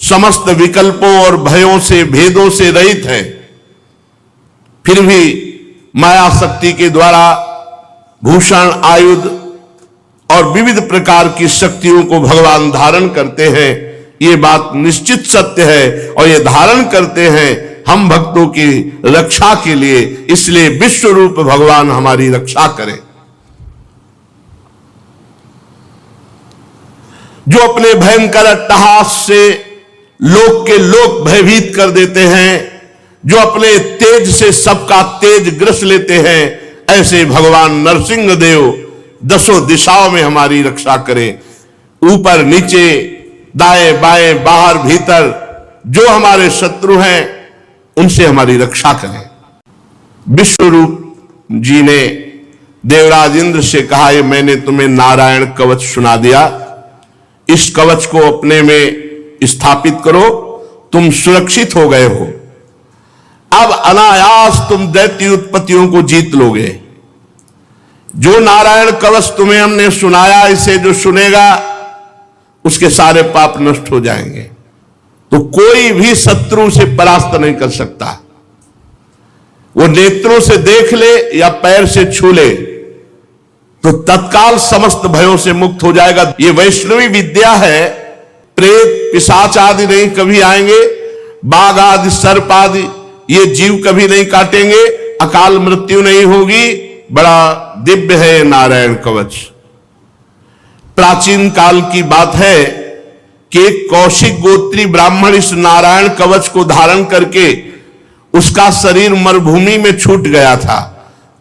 समस्त विकल्पों और भयों से, भेदों से रहित है। फिर भी माया शक्ति के द्वारा भूषण, आयुध और विविध प्रकार की शक्तियों को भगवान धारण करते हैं। ये बात निश्चित सत्य है और ये धारण करते हैं हम भक्तों की रक्षा के लिए। इसलिए विश्व रूप भगवान हमारी रक्षा करें। जो अपने भयंकर अट्टहास से लोक के लोक भयभीत कर देते हैं, जो अपने तेज से सबका तेज ग्रस लेते हैं, ऐसे भगवान नरसिंह देव दसों दिशाओं में हमारी रक्षा करें। ऊपर नीचे, दाएं बाएं, बाहर भीतर जो हमारे शत्रु हैं, उनसे हमारी रक्षा करें। विश्वरूप जी ने देवराज इंद्र से कहा, ये मैंने तुम्हें नारायण कवच सुना दिया, इस कवच को अपने में स्थापित करो, तुम सुरक्षित हो गए हो। अब अनायास तुम दैत्य उत्पत्तियों को जीत लोगे। जो नारायण कवच तुम्हें हमने सुनाया, इसे जो सुनेगा उसके सारे पाप नष्ट हो जाएंगे। तो कोई भी शत्रु से परास्त नहीं कर सकता। वो नेत्रों से देख ले या पैर से छू ले तो तत्काल समस्त भयों से मुक्त हो जाएगा। ये वैष्णवी विद्या है। प्रेत, पिशाच आदि नहीं कभी आएंगे, बाघ आदि, सर्प आदि ये जीव कभी नहीं काटेंगे, अकाल मृत्यु नहीं होगी। बड़ा दिव्य है नारायण कवच। प्राचीन काल की बात है कि कौशिक गोत्री ब्राह्मण इस नारायण कवच को धारण करके उसका शरीर मरुभूमि में छूट गया था।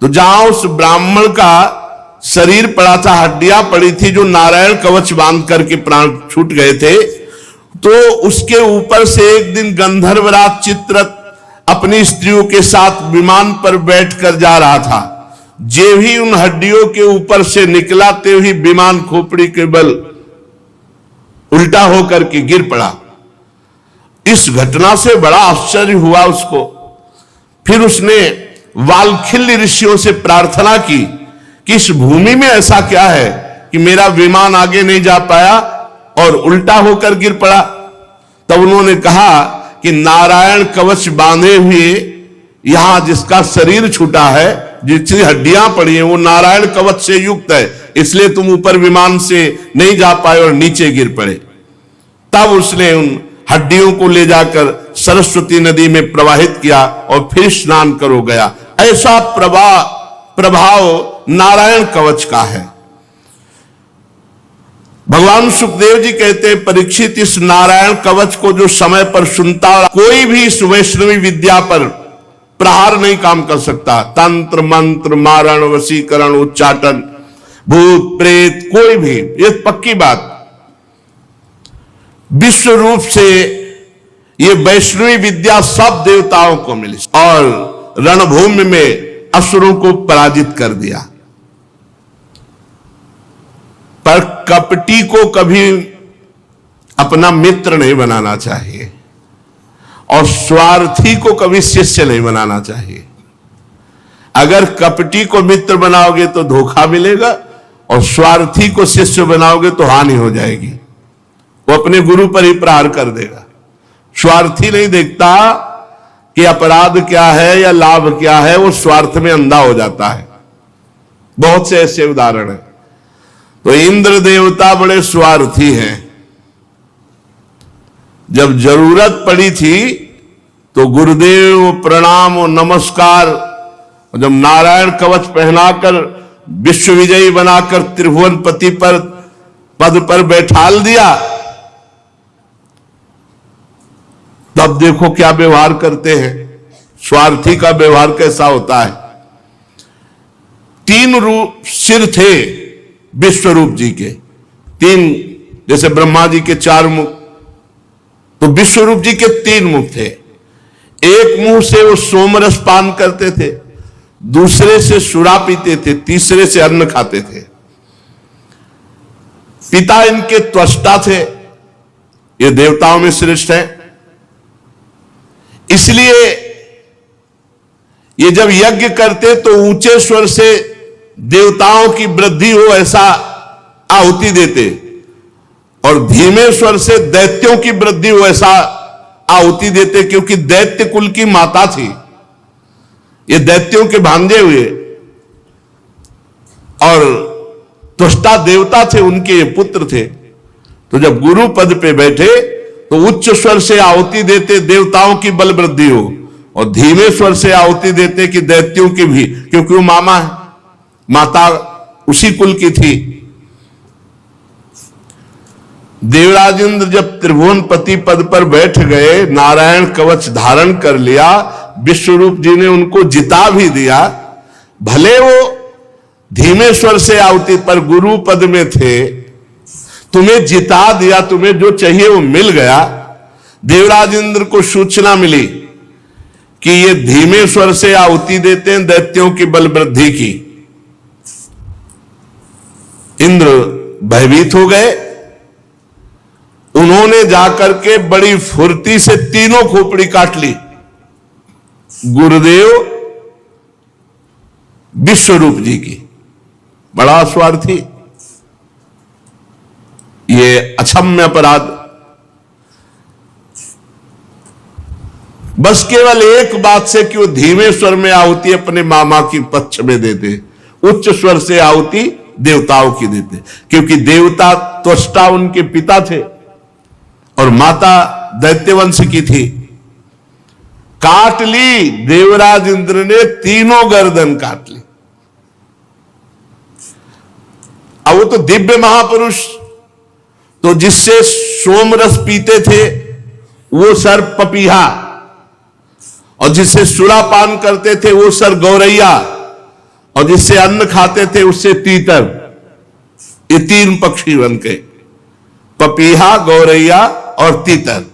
तो जहां उस ब्राह्मण का शरीर पड़ा था, हड्डियां पड़ी थी, जो नारायण कवच बांध करके प्राण छूट गए थे, तो उसके ऊपर से एक दिन गंधर्वराज चित्ररथ अपनी स्त्रियों के साथ विमान पर बैठकर जा रहा था। जे भी उन हड्डियों के ऊपर से निकला, ते ही विमान खोपड़ी के बल उल्टा होकर के गिर पड़ा इस घटना से बड़ा आश्चर्य हुआ उसको। फिर उसने वालखिल्य ऋषियों से प्रार्थना की कि इस भूमि में ऐसा क्या है कि मेरा विमान आगे नहीं जा पाया और उल्टा होकर गिर पड़ा। तब उन्होंने कहा कि नारायण कवच बांधे हुए यहां जिसका शरीर छूटा है, जितनी हड्डियां पड़ी हैं, वो नारायण कवच से युक्त है, इसलिए तुम ऊपर विमान से नहीं जा पाए और नीचे गिर पड़े। तब उसने उन हड्डियों को ले जाकर सरस्वती नदी में प्रवाहित किया और फिर स्नान करो गया। ऐसा प्रभाव नारायण कवच का है। भगवान सुखदेव जी कहते हैं, परीक्षित इस नारायण कवच को जो समय पर सुनता, कोई भी इस वैष्णवी विद्या पर प्रहार नहीं काम कर सकता। तंत्र मंत्र मारण वशीकरण उच्चाटन भूत प्रेत कोई भी, ये पक्की बात। विश्व रूप से ये वैष्णवी विद्या सब देवताओं को मिली और रणभूमि में असुरों को पराजित कर दिया। पर कपटी को कभी अपना मित्र नहीं बनाना चाहिए और स्वार्थी को कभी शिष्य नहीं बनाना चाहिए। अगर कपटी को मित्र बनाओगे तो धोखा मिलेगा और स्वार्थी को शिष्य बनाओगे तो हानि हो जाएगी। वो अपने गुरु पर ही प्रहार कर देगा। स्वार्थी नहीं देखता कि अपराध क्या है या लाभ क्या है, वो स्वार्थ में अंधा हो जाता है। बहुत से ऐसे उदाहरण हैं। तो इंद्र देवता बड़े स्वार्थी हैं। जब जरूरत पड़ी थी तो गुरुदेव प्रणाम और नमस्कार, जब नारायण कवच पहनाकर विश्व विजयी बनाकर त्रिभुवन पति पर पद पर बैठाल दिया, तब देखो क्या व्यवहार करते हैं। स्वार्थी का व्यवहार कैसा होता है। 3 रूप सिर थे विश्वरूप जी के, 3, जैसे ब्रह्मा जी के 4 मुख, तो विश्वरूप जी के 3 मुख थे। एक मुंह से वो सोमरस पान करते थे, दूसरे से सुरा पीते थे, तीसरे से अन्न खाते थे। पिता इनके त्वष्टा थे, ये देवताओं में श्रेष्ठ है। इसलिए ये जब यज्ञ करते तो ऊंचे स्वर से देवताओं की वृद्धि हो ऐसा आहुति देते और धीमे स्वर से दैत्यों की वृद्धि हो ऐसा आहुति देते, क्योंकि दैत्य कुल की माता थी। ये दैत्यों के भांजे हुए और त्वष्टा देवता थे, उनके ये पुत्र थे। तो जब गुरु पद पे बैठे तो उच्च स्वर से आहुति देते देवताओं की बल वृद्धि हो और धीमे स्वर से आहुति देते कि दैत्यों की भी, क्योंकि वो मामा है, माता उसी कुल की थी। देवराज इंद्र जब त्रिभुवन पति पद पर बैठ गए, नारायण कवच धारण कर लिया, विश्वरूप जी ने उनको जिता भी दिया। भले वो धीमे स्वर से आहुति पर गुरु पद में थे, तुम्हें जिता दिया, तुम्हें जो चाहिए वो मिल गया। देवराज इंद्र को सूचना मिली कि ये धीमे स्वर से आहुति देते हैं दैत्यों की बल वृद्धि की। इंद्र भयभीत हो गए। उन्होंने जाकर के बड़ी फुर्ती से तीनों खोपड़ी काट ली। गुरुदेव विश्वरूप जी की, बड़ा स्वार्थी, ये अक्षम्य अपराध। बस केवल एक बात से कि वो धीमे स्वर में आहुति अपने मामा की पक्ष में देते, उच्च स्वर से आहुति देवताओं की देते, क्योंकि देवता त्वष्टा उनके पिता थे और माता दैत्यवंश की थी। काट ली देवराज इंद्र ने, तीनों गर्दन काट ली। अब वो तो दिव्य महापुरुष, तो जिससे सोमरस पीते थे वो सर पपीहा, और जिससे सुरापान करते थे वो सर गौरैया, और जिससे अन्न खाते थे उससे तीतर। ये 3 पक्षी बन के, पपीहा, गौरैया और तीतर।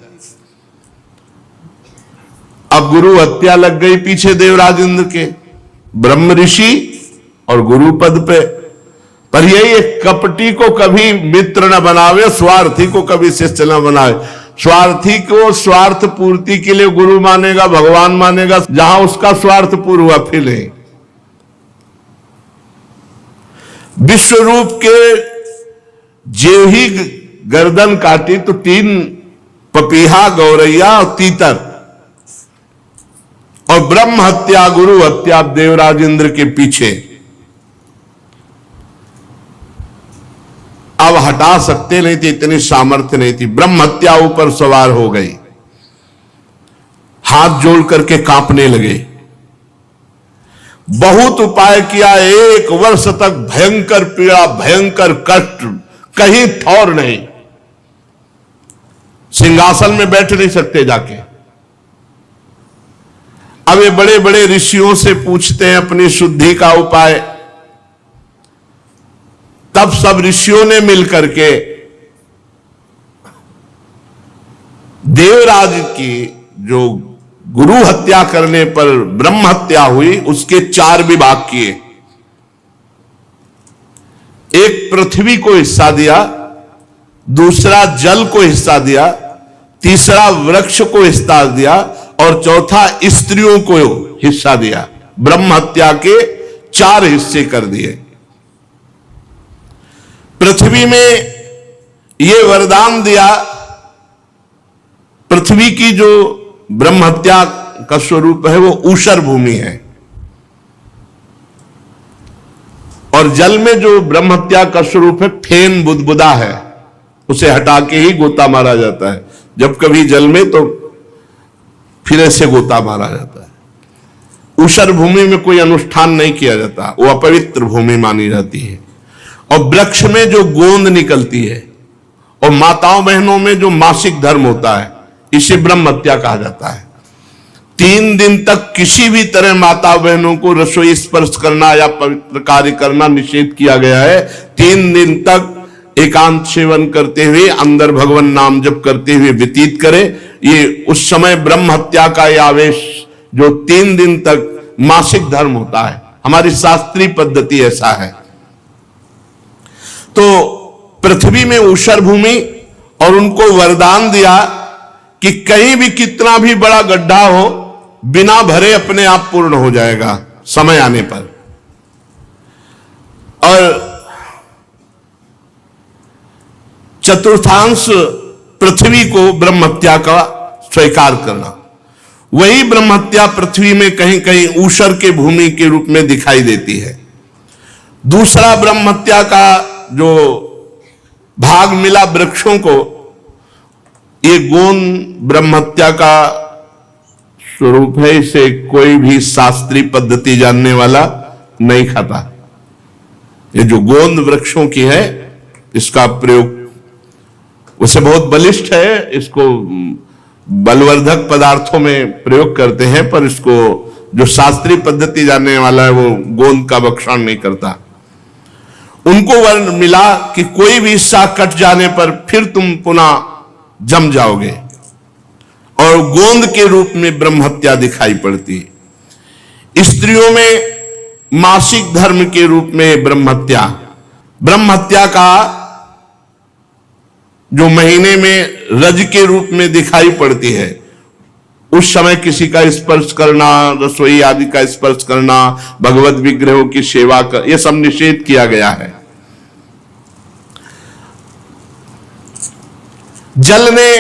अब गुरु हत्या लग गई पीछे देवराज इंद्र के, ब्रह्म ऋषि और गुरु पद पे। पर यही एक कपटी को कभी मित्र न बनावे, स्वार्थी को कभी शिष्य न बनावे। स्वार्थी को स्वार्थ पूर्ति के लिए गुरु मानेगा, भगवान मानेगा, जहां उसका स्वार्थ पूर्ण हुआ फिर नहीं। विश्व रूप के जे ही गर्दन काटी तो 3 पपीहा, गौरैया और तीतर, और ब्रह्म हत्या, गुरु हत्या देवराज इंद्र के पीछे। अब हटा सकते नहीं थे, इतनी सामर्थ्य नहीं थी। ब्रह्म हत्या ऊपर सवार हो गई, हाथ जोड़ करके कांपने लगे। बहुत उपाय किया, 1 वर्ष तक भयंकर पीड़ा, भयंकर कष्ट, कहीं ठौर नहीं। सिंहासन में बैठ नहीं सकते जाके। अब ये बड़े बड़े ऋषियों से पूछते हैं अपनी शुद्धि का उपाय। तब सब ऋषियों ने मिलकर के देवराज की जो गुरु हत्या करने पर ब्रह्म हत्या हुई उसके 4 विभाग किए। एक पृथ्वी को हिस्सा दिया, दूसरा जल को हिस्सा दिया, तीसरा वृक्ष को हिस्सा दिया और चौथा स्त्रियों को हिस्सा दिया। ब्रह्म हत्या के 4 हिस्से कर दिए। पृथ्वी में यह वरदान दिया, पृथ्वी की जो ब्रह्म हत्या का स्वरूप है वो ऊषर भूमि है, और जल में जो ब्रह्म हत्या का स्वरूप है फेन बुदबुदा है, उसे हटा के ही गोता मारा जाता है। जब कभी जल में तो फिर ऐसे गोता मारा जाता है। ऊषर भूमि में कोई अनुष्ठान नहीं किया जाता, वो अपवित्र भूमि मानी जाती है। और वृक्ष में जो गोंद निकलती है और माताओं बहनों में जो मासिक धर्म होता है, इसे ब्रह्म हत्या कहा जाता है। 3 दिन तक किसी भी तरह माता बहनों को रसोई स्पर्श करना या पवित्र कार्य करना निषेध किया गया है। 3 दिन तक एकांत सेवन करते हुए अंदर भगवान नाम जप करते हुए व्यतीत करे। ये उस समय ब्रह्म हत्या का यह आवेश जो 3 दिन तक मासिक धर्म होता है, हमारी शास्त्रीय पद्धति ऐसा है। तो पृथ्वी में ऊषर भूमि, और उनको वरदान दिया कि कहीं भी कितना भी बड़ा गड्ढा हो, बिना भरे अपने आप पूर्ण हो जाएगा समय आने पर। और चतुर्थांश पृथ्वी को ब्रह्म हत्या का स्वीकार करना। वही ब्रह्म हत्या पृथ्वी में कहीं कहीं ऊषर के भूमि के रूप में दिखाई देती है। दूसरा ब्रह्म हत्या का जो भाग मिला वृक्षों को, ये गोंद ब्रह्म हत्या का स्वरूप है। इसे कोई भी शास्त्रीय पद्धति जानने वाला नहीं खाता। ये जो गोंद वृक्षों की है, इसका प्रयोग उसे बहुत बलिष्ठ है, इसको बलवर्धक पदार्थों में प्रयोग करते हैं, पर इसको जो शास्त्रीय पद्धति जानने वाला है वो गोंद का भक्षण नहीं करता। उनको वर्ण मिला कि कोई भी हिस्सा कट जाने पर फिर तुम पुनः जम जाओगे, और गोंद के रूप में ब्रह्म हत्या दिखाई पड़ती है। स्त्रियों में मासिक धर्म के रूप में ब्रह्म हत्या का जो महीने में रज के रूप में दिखाई पड़ती है, उस समय किसी का स्पर्श करना, रसोई आदि का स्पर्श करना, भगवत विग्रहों की सेवा कर, यह सब निषेध किया गया है। जल ने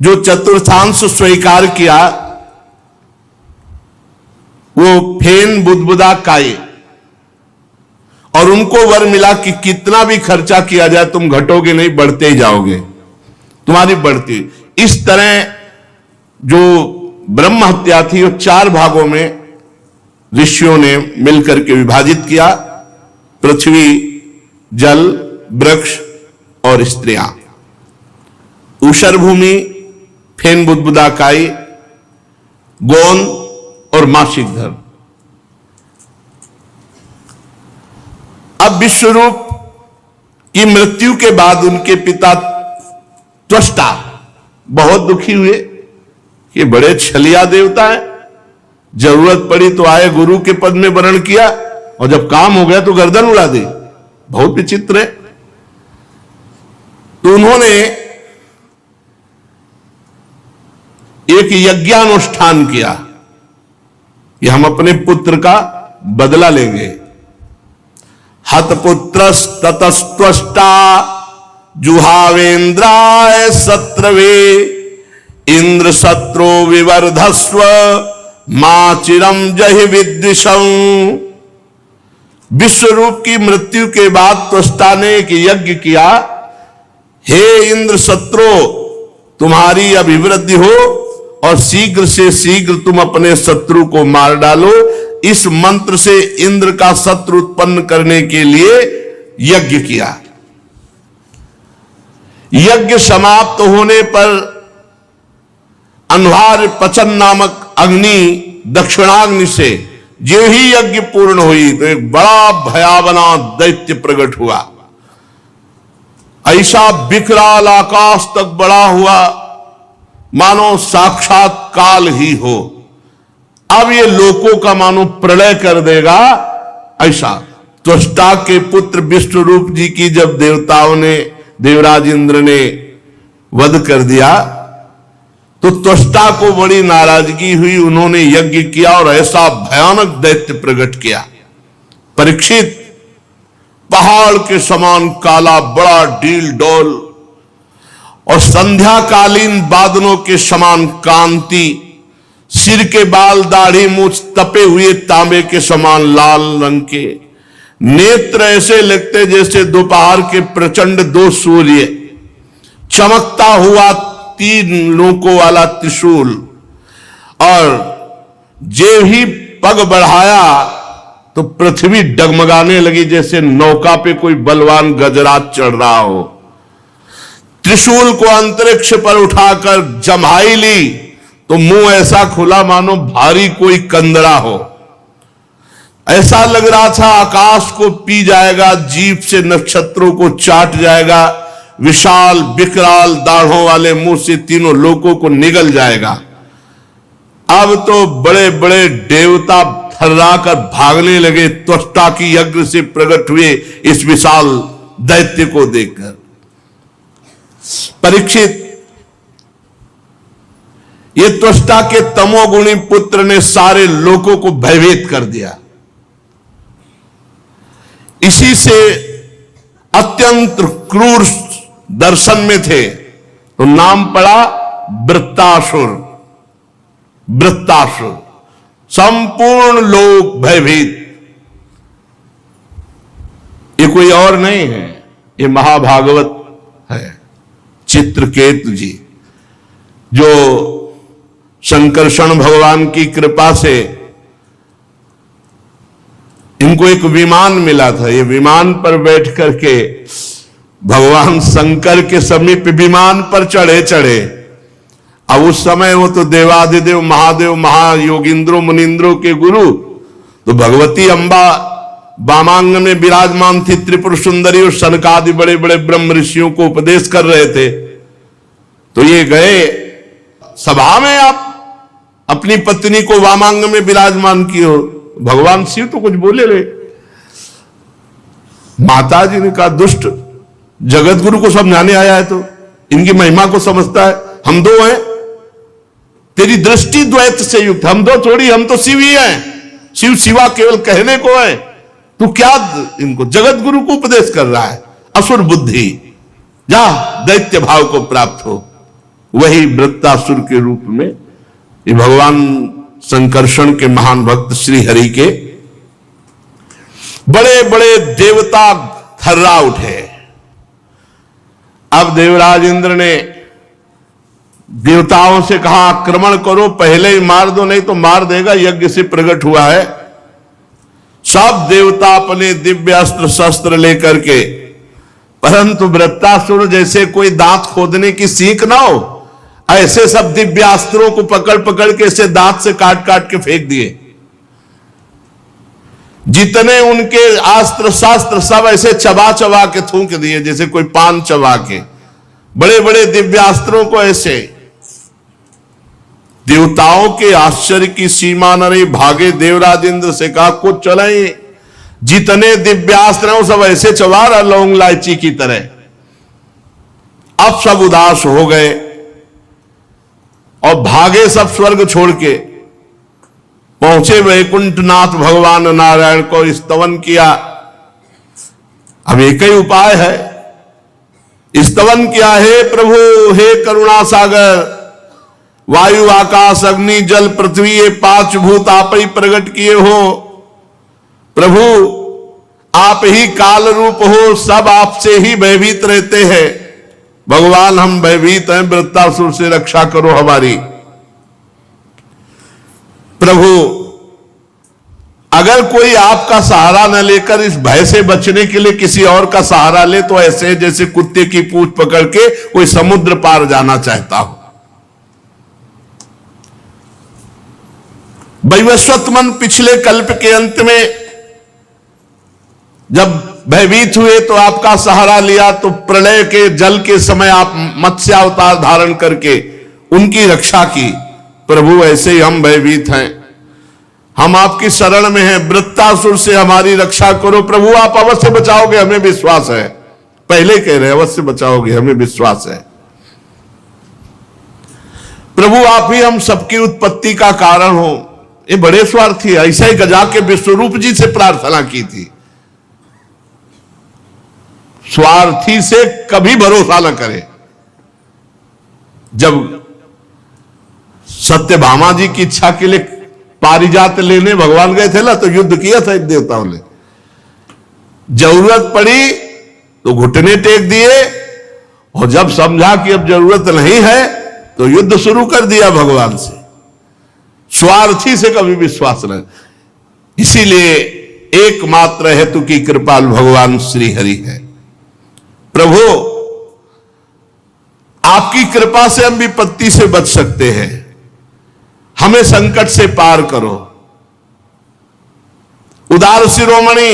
जो चतुर्थांश स्वीकार किया वो फेन बुदबुदा काई, और उनको वर मिला कि कितना भी खर्चा किया जाए तुम घटोगे नहीं, बढ़ते ही जाओगे, तुम्हारी बढ़ती। इस तरह जो ब्रह्म हत्या थी वो 4 भागों में ऋषियों ने मिलकर के विभाजित किया। पृथ्वी, जल, वृक्ष और स्त्रियां। ऊषर भूमि, फेन बुदबुदा काई, गोंद और मासिक धर्म। अब विश्वरूप की मृत्यु के बाद उनके पिता त्वष्टा बहुत दुखी हुए कि बड़े छलिया देवता है, जरूरत पड़ी तो आए, गुरु के पद में वर्ण किया, और जब काम हो गया तो गर्दन उड़ा दी। बहुत विचित्र है। तो उन्होंने एक यज्ञानुष्ठान किया कि हम अपने पुत्र का बदला लेंगे। हतपुत्रस्ततस्त्वष्टा जुहावेन्द्राय सत्रवे इंद्र शत्रो विवर्धस्व मां चिरम जहि विद्विषं। विश्व रूप की मृत्यु के बाद त्वष्टा ने एक यज्ञ किया, हे इंद्र शत्रु तुम्हारी अभिवृद्धि हो और शीघ्र से शीघ्र तुम अपने शत्रु को मार डालो। इस मंत्र से इंद्र का शत्रु उत्पन्न करने के लिए यज्ञ किया। यज्ञ समाप्त होने पर अन्वार पचन नामक अग्नि दक्षिणाग्नि से जो ही यज्ञ पूर्ण हुई तो एक बड़ा भयावना दैत्य प्रकट हुआ। ऐसा विकराल आकाश तक बड़ा हुआ मानो साक्षात काल ही हो। अब ये लोकों का मानो प्रलय कर देगा। ऐसा त्वष्टा के पुत्र विष्णुरूप जी की जब देवताओं ने, देवराज इंद्र ने वध कर दिया तो त्वष्टा को बड़ी नाराजगी हुई। उन्होंने यज्ञ किया और ऐसा भयानक दैत्य प्रकट किया। परीक्षित पहाड़ के समान काला बड़ा डील डोल और संध्याकालीन बादलों के समान कांति, सिर के बाल दाढ़ी मूछ तपे हुए तांबे के समान लाल रंग के, नेत्र ऐसे लगते जैसे दोपहर के प्रचंड दो सूर्य, चमकता हुआ 3 नोकों वाला त्रिशूल, और जे ही पग बढ़ाया तो पृथ्वी डगमगाने लगी जैसे नौका पे कोई बलवान गजराज चढ़ रहा हो। त्रिशूल को अंतरिक्ष पर उठाकर जम्हाई ली तो मुंह ऐसा खुला मानो भारी कोई कंदरा हो। ऐसा लग रहा था आकाश को पी जाएगा, जीभ से नक्षत्रों को चाट जाएगा, विशाल विकराल दाढ़ों वाले मुंह से तीनों लोकों को निगल जाएगा। अब तो बड़े बड़े देवता थर्राकर भागने लगे त्वष्टा की यज्ञ से प्रकट हुए इस विशाल दैत्य को देखकर। परीक्षित, ये त्वष्टा के तमोगुणी पुत्र ने सारे लोकों को भयभीत कर दिया। इसी से अत्यंत क्रूर दर्शन में थे तो नाम पड़ा वृत्तासुर। वृत्तासुर, संपूर्ण लोग भयभीत। ये कोई और नहीं है, ये महाभागवत है, चित्रकेतु जी, जो शंकरषण भगवान की कृपा से इनको एक विमान मिला था। ये विमान पर बैठ करके भगवान शंकर के समीप विमान पर चढ़े। अब उस समय वो तो देवाधिदेव महादेव महायोगिंद्रो मुनिंद्रो के गुरु, तो भगवती अंबा वामांग में विराजमान थी, त्रिपुर सुंदरी और सनकादि बड़े बड़े ब्रह्म ऋषियों को उपदेश कर रहे थे। तो ये गए सभा में, आप अपनी पत्नी को वामांग में विराजमान की हो। भगवान शिव तो कुछ बोले रहे। माता जी ने कहा दुष्ट, जगत गुरु को समझाने आया है तो इनकी महिमा को समझता है। हम दो हैं, तेरी दृष्टि द्वैत से युक्त, हम दो थोड़ी, हम तो शिव ही हैं। शिव शिवा केवल कहने को है, तू क्या इनको जगत गुरु को उपदेश कर रहा है? असुर बुद्धि, जा दैत्य भाव को प्राप्त हो। वही वृत्तासुर के रूप में ये भगवान संकर्षण के महान भक्त श्री हरि के बड़े बड़े देवता थर्रा उठे। अब देवराज इंद्र ने देवताओं से कहा आक्रमण करो, पहले ही मार दो नहीं तो मार देगा, यज्ञ से प्रकट हुआ है। सब देवता अपने दिव्य अस्त्र शस्त्र लेकर के, परंतु वृत्तासुर जैसे कोई दांत खोदने की सीख ना हो, ऐसे सब दिव्यास्त्रों को पकड़ पकड़ के इसे दांत से काट काट के फेंक दिए। जितने उनके अस्त्र शास्त्र सब ऐसे चबा चबा के थूक दिए जैसे कोई पान चबा के। बड़े बड़े दिव्यास्त्रों को ऐसे। देवताओं के आश्चर्य की सीमा न रही, भागे देवराज इंद्र से कहा कुछ चलाए। जितने दिव्यास्त्र हैं सब ऐसे चबा रहा लौंग इलायची की तरह। अब सब उदास हो गए। और भागे सब स्वर्ग छोड़ के, पहुंचे वैकुंठनाथ भगवान नारायण को स्तवन किया। अब एक ही उपाय है, स्तवन किया, हे प्रभु हे करुणा सागर, वायु आकाश अग्नि जल पृथ्वी ये 5 भूत आप ही प्रकट किए हो। प्रभु आप ही काल रूप हो, सब आपसे ही भयभीत रहते हैं। भगवान हम भयभीत हैं, वृत्तासुर से रक्षा करो हमारी। प्रभु अगर कोई आपका सहारा न लेकर इस भय से बचने के लिए किसी और का सहारा ले तो ऐसे जैसे कुत्ते की पूंछ पकड़ के कोई समुद्र पार जाना चाहता हो। वैवस्वत मन पिछले कल्प के अंत में जब भयभीत हुए तो आपका सहारा लिया, तो प्रलय के जल के समय आप मत्स्य अवतार धारण करके उनकी रक्षा की। प्रभु ऐसे ही हम भयभीत हैं, हम आपकी शरण में हैं, वृत्तासुर से हमारी रक्षा करो। प्रभु आप अवश्य बचाओगे, हमें विश्वास है। पहले कह रहे अवश्य बचाओगे, हमें विश्वास है। प्रभु आप ही हम सबकी उत्पत्ति का कारण हो। ये बड़े स्वार्थी है, ऐसा ही गजा के विश्वरूप जी से प्रार्थना की थी। स्वार्थी से कभी भरोसा न करे। जब सत्यभामा जी की इच्छा के लिए पारिजात लेने भगवान गए थे ना, तो युद्ध किया था देवताओं ने। जरूरत पड़ी तो घुटने टेक दिए, और जब समझा कि अब जरूरत नहीं है तो युद्ध शुरू कर दिया भगवान से। स्वार्थी से कभी विश्वास नहीं। इसीलिए एकमात्र हेतु की कृपाल भगवान श्री हरि है। प्रभु आपकी कृपा से हम विपत्ति से बच सकते हैं, हमें संकट से पार करो। उदार शिरोमणि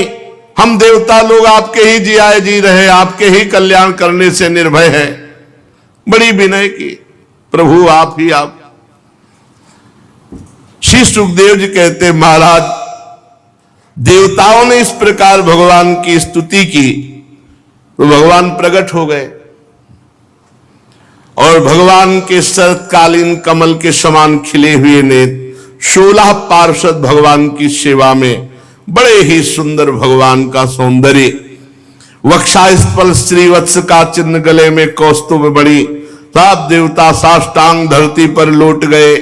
हम देवता लोग आपके ही जियाए जी रहे, आपके ही कल्याण करने से निर्भय है। बड़ी विनय की प्रभु आप ही आप। श्री सुखदेव जी कहते महाराज, देवताओं ने इस प्रकार भगवान की स्तुति की तो भगवान प्रकट हो गए, और भगवान के शरतकालीन कमल के समान खिले हुए नेत्र 16 पार्षद भगवान की सेवा में, बड़े ही सुंदर भगवान का सौंदर्य, वक्षास्थल श्रीवत्स का चिन्ह, गले में कौस्तुभ बड़ी, सब देवता साष्टांग धरती पर लौट गए।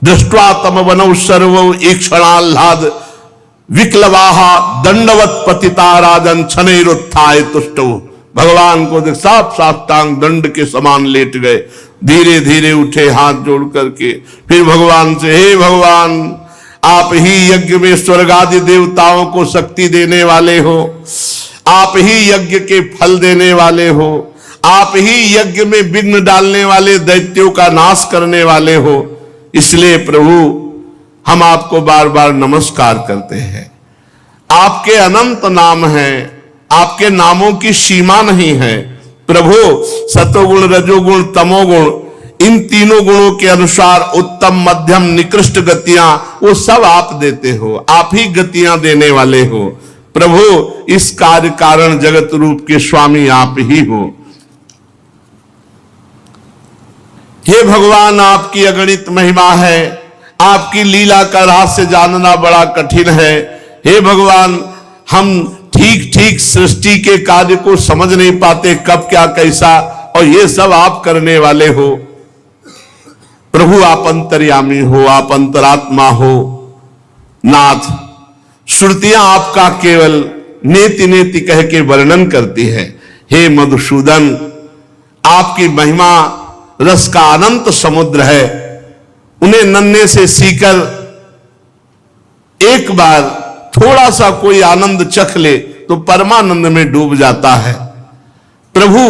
दृष्ट्वा तम वनौ सर्वौ ईक्षणाह्लाद विक्लवाहा दंडवत पतिता राजन छनैरुत्थाय तुष्टौ। भगवान को देख साफ साष्टांग दंड के समान लेट गए, धीरे धीरे उठे हाथ जोड़ करके। फिर भगवान से, हे भगवान आप ही यज्ञ में स्वर्ग आदि देवताओं को शक्ति देने वाले हो, आप ही यज्ञ के फल देने वाले हो, आप ही यज्ञ में विघ्न डालने वाले दैत्यों का नाश करने वाले हो। इसलिए प्रभु हम आपको बार बार नमस्कार करते हैं। आपके अनंत नाम हैं, आपके नामों की सीमा नहीं है। प्रभु सतोगुण रजोगुण तमोगुण, इन तीनों गुणों के अनुसार उत्तम मध्यम निकृष्ट गतियां वो सब आप देते हो, आप ही गतियां देने वाले हो। प्रभु इस कार्य कारण जगत रूप के स्वामी आप ही हो। हे भगवान आपकी अगणित महिमा है, आपकी लीला का रहस्य जानना बड़ा कठिन है। हे भगवान हम ठीक ठीक सृष्टि के कार्य को समझ नहीं पाते, कब क्या कैसा, और ये सब आप करने वाले हो। प्रभु आप अंतर्यामी हो, आप अंतरात्मा हो। नाथ श्रुतियां आपका केवल नेति नेति कह के वर्णन करती है। हे मधुसूदन आपकी महिमा रस का अनंत समुद्र है। उन्हें नन्हे से सीकर एक बार थोड़ा सा कोई आनंद चख ले तो परमानंद में डूब जाता है। प्रभु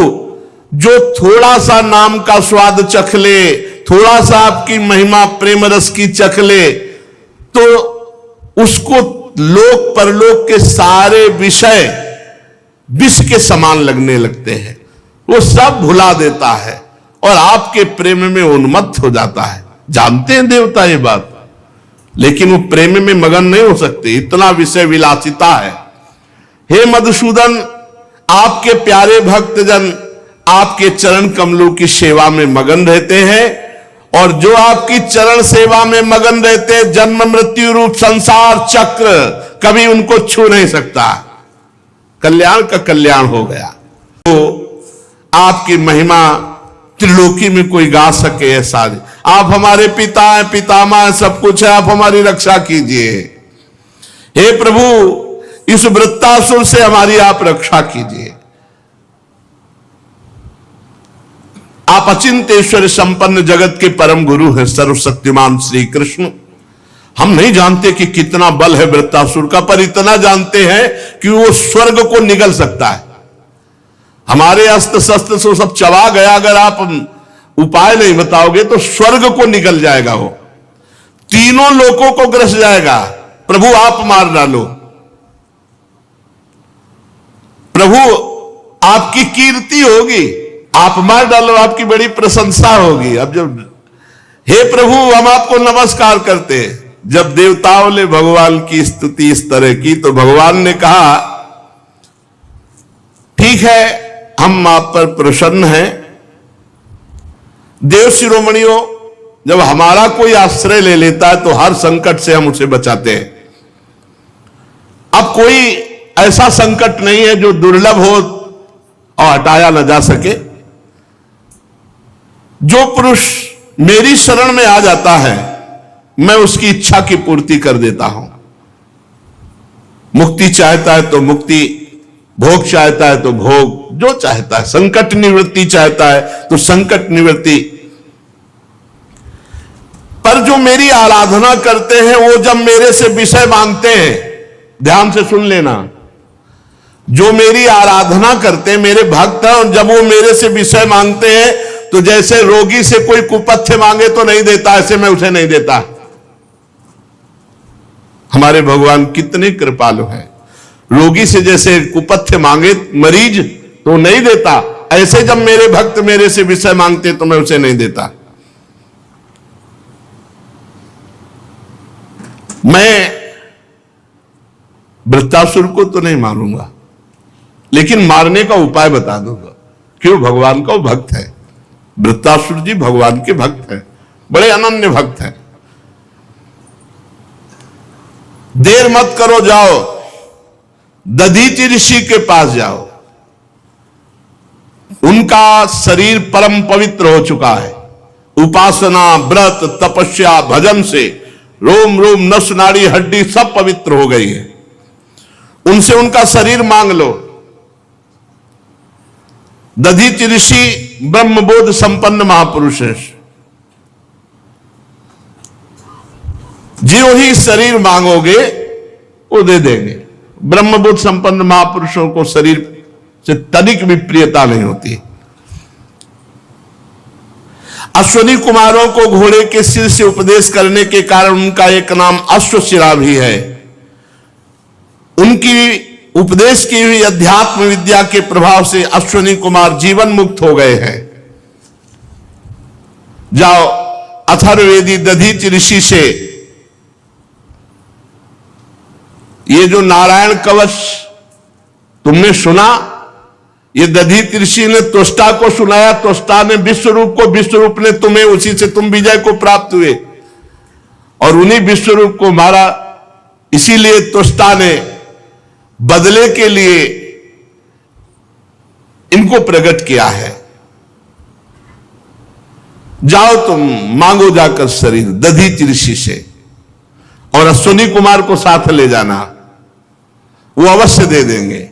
जो थोड़ा सा नाम का स्वाद चख ले, थोड़ा सा आपकी महिमा प्रेम रस की चख ले, तो उसको लोक परलोक के सारे विषय विष के समान लगने लगते हैं। वो सब भुला देता है और आपके प्रेम में उन्मत्त हो जाता है। जानते हैं देवता ये बात, लेकिन वो प्रेम में मगन नहीं हो सकते, इतना विषय विलासिता है। हे मधुसूदन आपके प्यारे भक्तजन आपके चरण कमलों की सेवा में मगन रहते हैं, और जो आपकी चरण सेवा में मगन रहते हैं, जन्म मृत्यु रूप संसार चक्र कभी उनको छू नहीं सकता। कल्याण का कल्याण हो गया। तो आपकी महिमा त्रिलोकी में कोई गा सके ऐसा। आप हमारे पिता हैं, पितामह हैं, सब कुछ है, आप हमारी रक्षा कीजिए। हे प्रभु, इस वृत्तासुर से हमारी आप रक्षा कीजिए। आप अचिंतेश्वर संपन्न जगत के परम गुरु हैं, सर्वशक्तिमान श्री कृष्ण। हम नहीं जानते कि कितना बल है वृत्तासुर का, पर इतना जानते हैं कि वो स्वर्ग को निगल सकता है। हमारे अस्त्र शस्त्र से सब चबा गया, अगर आप उपाय नहीं बताओगे तो स्वर्ग को निगल जाएगा, वो तीनों लोकों को ग्रस जाएगा। प्रभु आप मार डालो, प्रभु आपकी कीर्ति होगी, आप मार डालो, आपकी बड़ी प्रशंसा होगी। अब जब हे प्रभु हम आपको नमस्कार करते हैं, जब देवताओं ने भगवान की स्तुति इस तरह की, तो भगवान ने कहा ठीक है, हम आप पर प्रसन्न हैं। देव शिरोमणियों, जब हमारा कोई आश्रय ले लेता है तो हर संकट से हम उसे बचाते हैं। अब कोई ऐसा संकट नहीं है जो दुर्लभ हो और हटाया न जा सके। जो पुरुष मेरी शरण में आ जाता है, मैं उसकी इच्छा की पूर्ति कर देता हूं। मुक्ति चाहता है तो मुक्ति, भोग चाहता है तो भोग, जो चाहता है, संकट निवृत्ति चाहता है तो संकट निवृत्ति। पर जो मेरी आराधना करते हैं, वो जब मेरे से विषय मांगते हैं, ध्यान से सुन लेना, जो मेरी आराधना करते हैं, मेरे भक्त हैं, और जब वो मेरे से विषय मांगते हैं, तो जैसे रोगी से कोई कुपथ्य मांगे तो नहीं देता, ऐसे मैं उसे नहीं देता। हमारे भगवान कितने कृपालु हैं। रोगी से जैसे कुपथ्य मांगे मरीज तो नहीं देता, ऐसे जब मेरे भक्त मेरे से विषय मांगते तो मैं उसे नहीं देता। मैं वृत्तासुर को तो नहीं मारूंगा, लेकिन मारने का उपाय बता दूंगा। क्यों? भगवान का वो भक्त है। वृत्तासुर जी भगवान के भक्त हैं, बड़े अनन्य भक्त हैं। देर मत करो, जाओ दधीचि ऋषि के पास जाओ। उनका शरीर परम पवित्र हो चुका है। उपासना, व्रत, तपस्या, भजन से रोम रोम, नस नाड़ी, हड्डी सब पवित्र हो गई है। उनसे उनका शरीर मांग लो। दधीचि ऋषि ब्रह्मबोध संपन्न महापुरुष है। जो ही शरीर मांगोगे वो दे देंगे। ब्रह्मबोध संपन्न महापुरुषों को शरीर से तनिक भी प्रियता नहीं होती। अश्वनी कुमारों को घोड़े के सिर से उपदेश करने के कारण उनका एक नाम अश्वशिरा भी है। उनकी उपदेश की हुई अध्यात्म विद्या के प्रभाव से अश्वनी कुमार जीवन मुक्त हो गए हैं। जाओ अथर्ववेदी दधीचि ऋषि से ये जो नारायण कवच तुमने सुना, ये दधीचि ऋषि ने त्वष्टा को सुनाया, त्वष्टा ने विश्वरूप को, विश्वरूप ने तुम्हें, उसी से तुम विजय को प्राप्त हुए और उन्हीं विश्वरूप को मारा। इसीलिए त्वष्टा ने बदले के लिए इनको प्रकट किया है। जाओ तुम मांगो जाकर शरीर दधीचि ऋषि से, और अश्वनी कुमार को साथ ले जाना, वो अवश्य दे देंगे।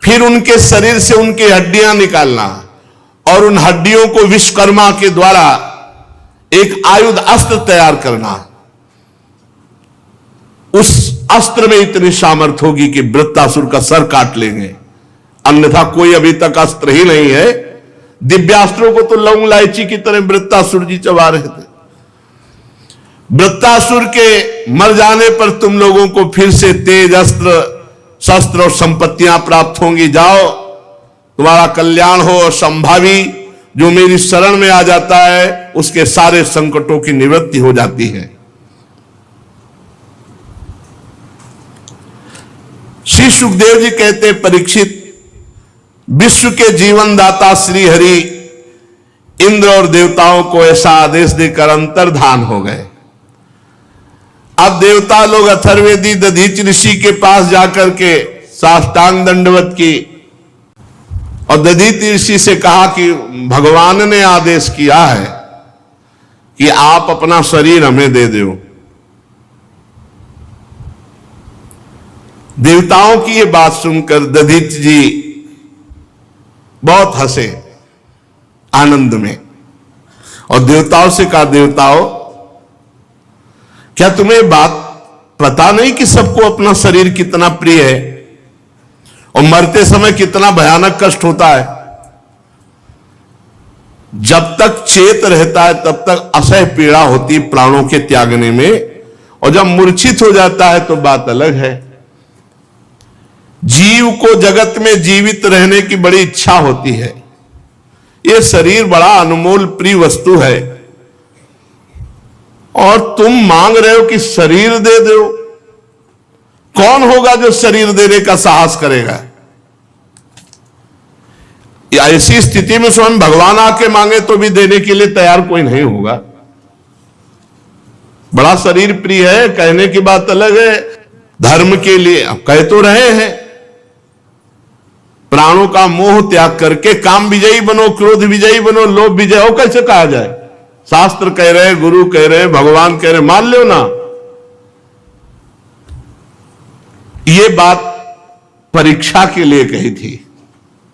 फिर उनके शरीर से उनकी हड्डियां निकालना और उन हड्डियों को विश्वकर्मा के द्वारा एक आयुध अस्त्र तैयार करना। उस अस्त्र में इतनी सामर्थ्य होगी कि वृत्तासुर का सर काट लेंगे, अन्यथा कोई अभी तक अस्त्र ही नहीं है। दिव्यास्त्रों को तो लौंग इलायची की तरह वृत्तासुर जी चबा रहे थे। वृत्तासुर के मर जाने पर तुम लोगों को फिर से तेज अस्त्र, शस्त्र और संपत्तियां प्राप्त होंगी। जाओ, तुम्हारा कल्याण हो। और संभावी जो मेरी शरण में आ जाता है, उसके सारे संकटों की निवृत्ति हो जाती है। श्री सुखदेव जी कहते, परीक्षित, विश्व के जीवन दाता श्री हरि इंद्र और देवताओं को ऐसा आदेश देकर अंतर्धान हो गए। अब देवता लोग अथर्ववेदी दधीच ऋषि के पास जाकर के साष्टांग दंडवत की और दधीच ऋषि से कहा कि भगवान ने आदेश किया है कि आप अपना शरीर हमें दे दो। देवताओं की ये बात सुनकर दधीच जी बहुत हंसे आनंद में और देवताओं से कहा, देवताओं क्या तुम्हें बात पता नहीं कि सबको अपना शरीर कितना प्रिय है और मरते समय कितना भयानक कष्ट होता है। जब तक चेत रहता है तब तक असह्य पीड़ा होती प्राणों के त्यागने में, और जब मूर्छित हो जाता है तो बात अलग है। जीव को जगत में जीवित रहने की बड़ी इच्छा होती है। यह शरीर बड़ा अनमोल प्रिय वस्तु है और तुम मांग रहे हो कि शरीर दे दो। कौन होगा जो शरीर देने का साहस करेगा? ऐसी स्थिति में स्वयं भगवान आके मांगे तो भी देने के लिए तैयार कोई नहीं होगा। बड़ा शरीर प्रिय है, कहने की बात अलग है। धर्म के लिए अब कह तो रहे हैं, प्राणों का मोह त्याग करके काम विजयी बनो, क्रोध विजयी बनो, लोभ विजय हो। कैसे कहा जाए? शास्त्र कह रहे, गुरु कह रहे, भगवान कह रहे, मान लो ना। ये बात परीक्षा के लिए कही थी।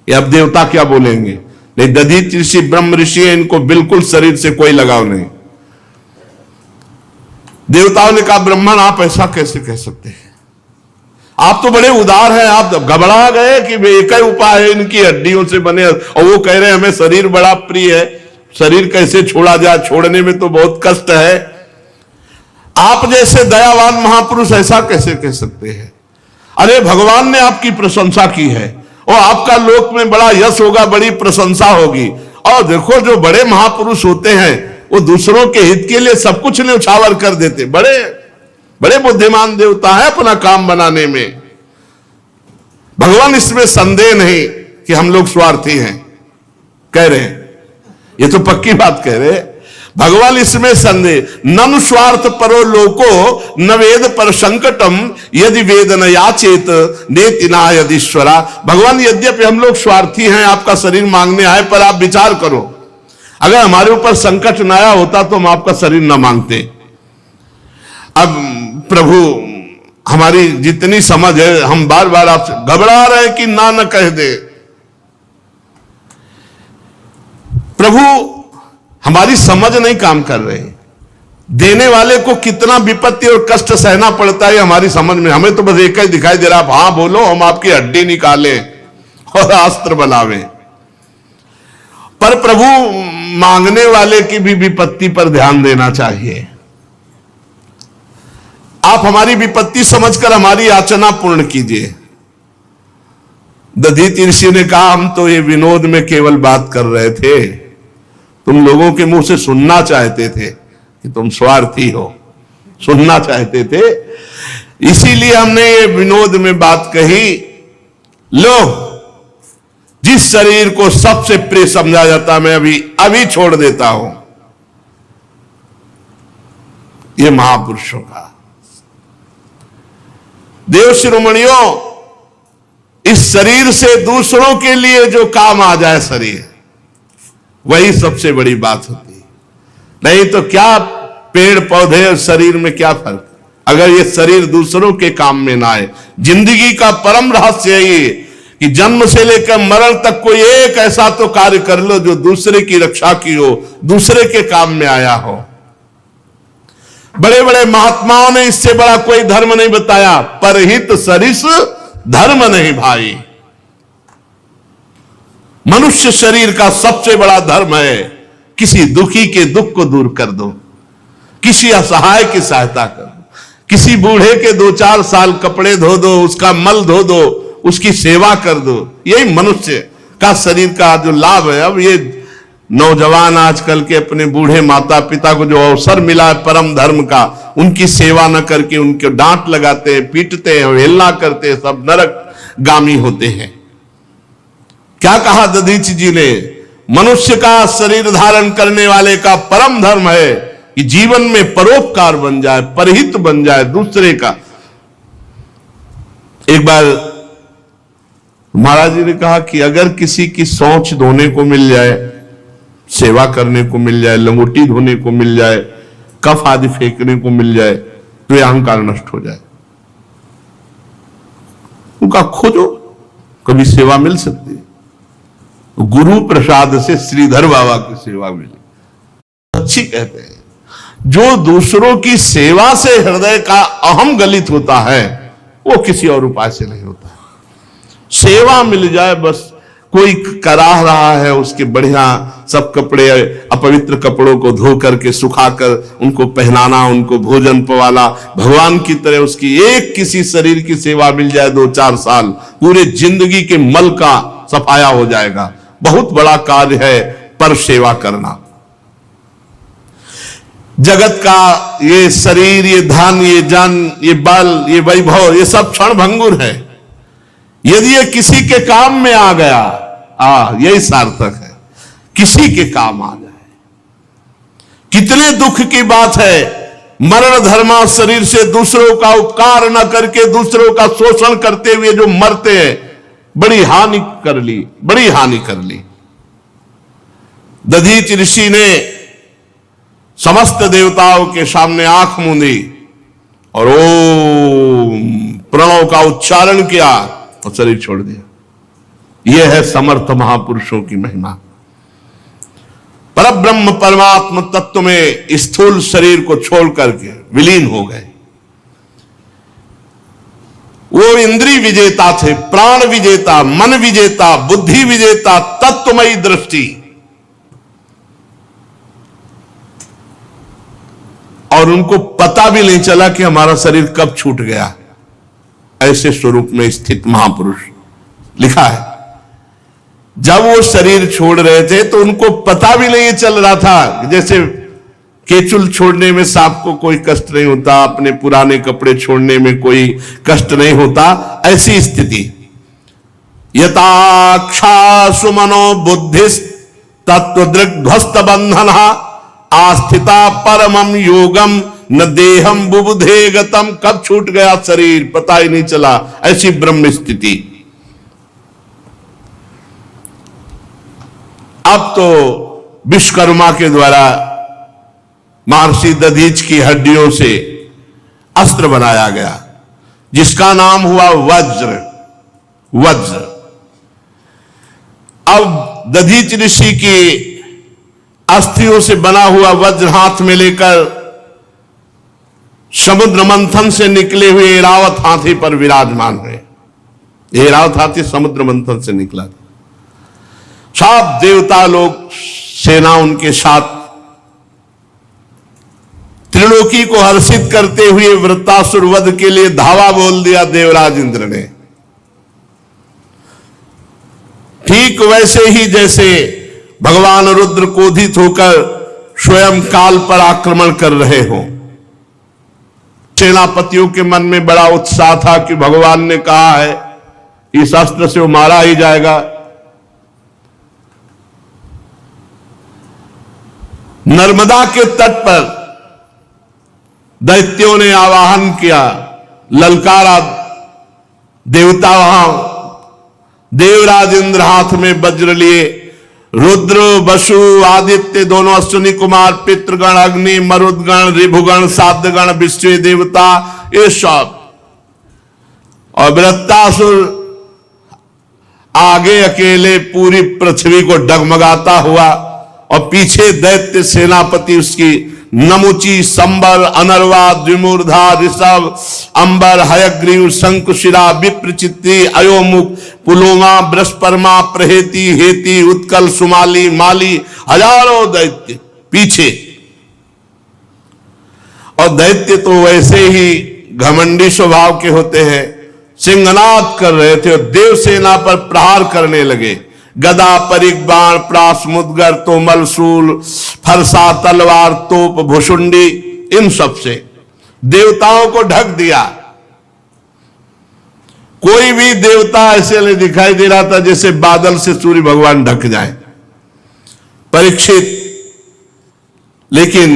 अब देवता क्या बोलेंगे? नहीं, दधीच ऋषि ब्रह्म ऋषि है, इनको बिल्कुल शरीर से कोई लगाव नहीं। देवताओं ने कहा, ब्राह्मण आप ऐसा कैसे कह सकते हैं? आप तो बड़े उदार हैं। आप घबरा गए कि एक ही उपाय है इनकी हड्डियों से बने, और वो कह रहे हैं हमें शरीर बड़ा प्रिय है, शरीर कैसे छोड़ा जाए, छोड़ने में तो बहुत कष्ट है। आप जैसे दयावान महापुरुष ऐसा कैसे कह सकते हैं? अरे भगवान ने आपकी प्रशंसा की है और आपका लोक में बड़ा यश होगा, बड़ी प्रशंसा होगी। और देखो जो बड़े महापुरुष होते हैं वो दूसरों के हित के लिए सब कुछ न्यौछावर कर देते। बड़े बड़े बुद्धिमान देवता है अपना काम बनाने में। भगवान इसमें संदेह नहीं कि हम लोग स्वार्थी हैं, कह रहे हैं, ये तो पक्की बात कह रहे हैं। भगवान इसमें संदेह ननु स्वार्थ परो लोको न वेद पर संकटम यदि वेदन याचेत नेतिना यदीश्वरा। भगवान यद्यपि हम लोग स्वार्थी हैं, आपका शरीर मांगने आए, पर आप विचार करो, अगर हमारे ऊपर संकट न आया होता तो हम आपका शरीर न मांगते। अब प्रभु हमारी जितनी समझ है, हम बार बार आपसे घबरा रहे हैं कि ना न कह दे। प्रभु हमारी समझ नहीं काम कर रही। देने वाले को कितना विपत्ति और कष्ट सहना पड़ता है हमारी समझ में। हमें तो बस एक ही दिखाई दे रहा, आप हां बोलो हम आपकी हड्डी निकालें और अस्त्र बनावें। पर प्रभु मांगने वाले की भी विपत्ति पर ध्यान देना चाहिए। आप हमारी विपत्ति समझकर हमारी याचना पूर्ण कीजिए। दधीच ऋषि ने कहा, हम तो ये विनोद में केवल बात कर रहे थे, तुम लोगों के मुंह से सुनना चाहते थे कि तुम स्वार्थी हो, सुनना चाहते थे, इसीलिए हमने ये विनोद में बात कही। लो, जिस शरीर को सबसे प्रिय समझा जाता मैं अभी छोड़ देता हूं। ये महापुरुषों का देव शिरोमणियों, इस शरीर से दूसरों के लिए जो काम आ जाए शरीर, वही सबसे बड़ी बात होती है। नहीं तो क्या पेड़ पौधे और शरीर में क्या फर्क, अगर ये शरीर दूसरों के काम में ना आए। जिंदगी का परम रहस्य है ये कि जन्म से लेकर मरण तक कोई एक ऐसा तो कार्य कर लो जो दूसरे की रक्षा की हो, दूसरे के काम में आया हो। बड़े बड़े महात्माओं ने इससे बड़ा कोई धर्म नहीं बताया। परहित सरिस धर्म नहीं भाई। मनुष्य शरीर का सबसे बड़ा धर्म है किसी दुखी के दुख को दूर कर दो, किसी असहाय की सहायता कर दो, किसी बूढ़े के 2-4 साल कपड़े धो दो, उसका मल धो दो, उसकी सेवा कर दो। यही मनुष्य का शरीर का जो लाभ है। अब ये नौजवान आजकल के अपने बूढ़े माता पिता को जो अवसर मिला है परम धर्म का, उनकी सेवा न करके उनके डांट लगाते हैं, पीटते हैं, अवहेलना करते हैं, सब नरक गामी होते हैं। क्या कहा दधीचि जी ने? मनुष्य का शरीर धारण करने वाले का परम धर्म है कि जीवन में परोपकार बन जाए, परहित बन जाए दूसरे का। एक बार महाराज जी ने कहा कि अगर किसी की शौच धोने को मिल जाए, सेवा करने को मिल जाए, लंगोटी धोने को मिल जाए, कफ आदि फेंकने को मिल जाए, तो यह अहंकार नष्ट हो जाए। उनका खोजो, कभी सेवा मिल सकती है। गुरु प्रसाद से श्रीधर बाबा की सेवा मिली। अच्छी कहते हैं, जो दूसरों की सेवा से हृदय का अहम गलित होता है वो किसी और उपाय से नहीं होता। सेवा मिल जाए बस। कोई कराह रहा है, उसके बढ़िया सब कपड़े, अपवित्र कपड़ों को धो करके सुखाकर उनको पहनाना, उनको भोजन पवाना, भगवान की तरह उसकी एक किसी शरीर की सेवा मिल जाए 2-4 साल, पूरे जिंदगी के मल का सफाया हो जाएगा। बहुत बड़ा कार्य है पर सेवा करना। जगत का ये शरीर, ये धन, ये जन, ये बल, ये वैभव, ये सब क्षण भंगुर है। यदि ये किसी के काम में आ गया, यही सार्थक है, किसी के काम आ जाए। कितने दुख की बात है, मरण धर्मा शरीर से दूसरों का उपकार न करके दूसरों का शोषण करते हुए जो मरते हैं। बड़ी हानि कर ली, बड़ी हानि कर ली। दधीचि ऋषि ने समस्त देवताओं के सामने आंख मूंदी और ओम प्रणव का उच्चारण किया और शरीर छोड़ दिया। यह है समर्थ महापुरुषों की महिमा। परब्रह्म परमात्म तत्व में स्थूल शरीर को छोड़ करके विलीन हो गए। वो इंद्रिय विजेता थे, प्राण विजेता, मन विजेता, बुद्धि विजेता, तत्वमयी दृष्टि। और उनको पता भी नहीं चला कि हमारा शरीर कब छूट गया। ऐसे स्वरूप में स्थित महापुरुष लिखा है। जब वो शरीर छोड़ रहे थे तो उनको पता भी नहीं चल रहा था। जैसे केचुल छोड़ने में सांप को कोई कष्ट नहीं होता, अपने पुराने कपड़े छोड़ने में कोई कष्ट नहीं होता, ऐसी स्थिति। यथाक्षा सुमनो बुद्धिस तत्वदृक् ध्वस्त बंधन आस्थिता परमम योगम न देहम बुबुधे गतम। कब छूट गया शरीर पता ही नहीं चला, ऐसी ब्रह्म स्थिति। अब तो विश्वकर्मा के द्वारा महर्षि दधीचि की हड्डियों से अस्त्र बनाया गया, जिसका नाम हुआ वज्र। वज्र। अब दधीचि ऋषि की अस्थियों से बना हुआ वज्र हाथ में लेकर समुद्र मंथन से निकले हुए ऐरावत हाथी पर विराजमान हुए। ऐरावत हाथी समुद्र मंथन से निकला। सब देवता लोग, सेना उनके साथ, त्रिलोकी को हर्षित करते हुए वृत्तासुर वध के लिए धावा बोल दिया देवराज इंद्र ने। ठीक वैसे ही जैसे भगवान रुद्र क्रोधित होकर स्वयं काल पर आक्रमण कर रहे हो। सेनापतियों के मन में बड़ा उत्साह था कि भगवान ने कहा है इस अस्त्र से वो मारा ही जाएगा। नर्मदा के तट पर दैत्यों ने आवाहन किया, ललकारा। देवता वहां, देवराज इंद्र हाथ में वज्र लिए, रुद्र, वसु, आदित्य दोनों अश्विनी कुमार, पितृगण, अग्नि, मरुदगण, ऋभुगण, साध्यगण, विश्व देवता, ये सब। और वृत्तासुर आगे अकेले पूरी पृथ्वी को डगमगाता हुआ और पीछे दैत्य सेनापति उसकी नमुची, संबर, अनर्वा, द्विमूर्धा, ऋषभ, अंबर, हयग्रीव, शंकुशिरा, विप्रचित्ती, अयोमुख, पुलोमा, बृहस्परमा, प्रहेती, हेती, उत्कल, सुमाली, माली, हजारों दैत्य पीछे। और दैत्य तो वैसे ही घमंडी स्वभाव के होते हैं, सिंहनाद कर रहे थे और देव सेना पर प्रहार करने लगे। गदा, परिग, बाण, प्रास, मुदगर, तोमल, शूल, फरसा, तलवार, तोप, भुषुंडी, इन सब से देवताओं को ढक दिया। कोई भी देवता ऐसे नहीं दिखाई दे रहा था जैसे बादल से सूर्य भगवान ढक जाए। परीक्षित, लेकिन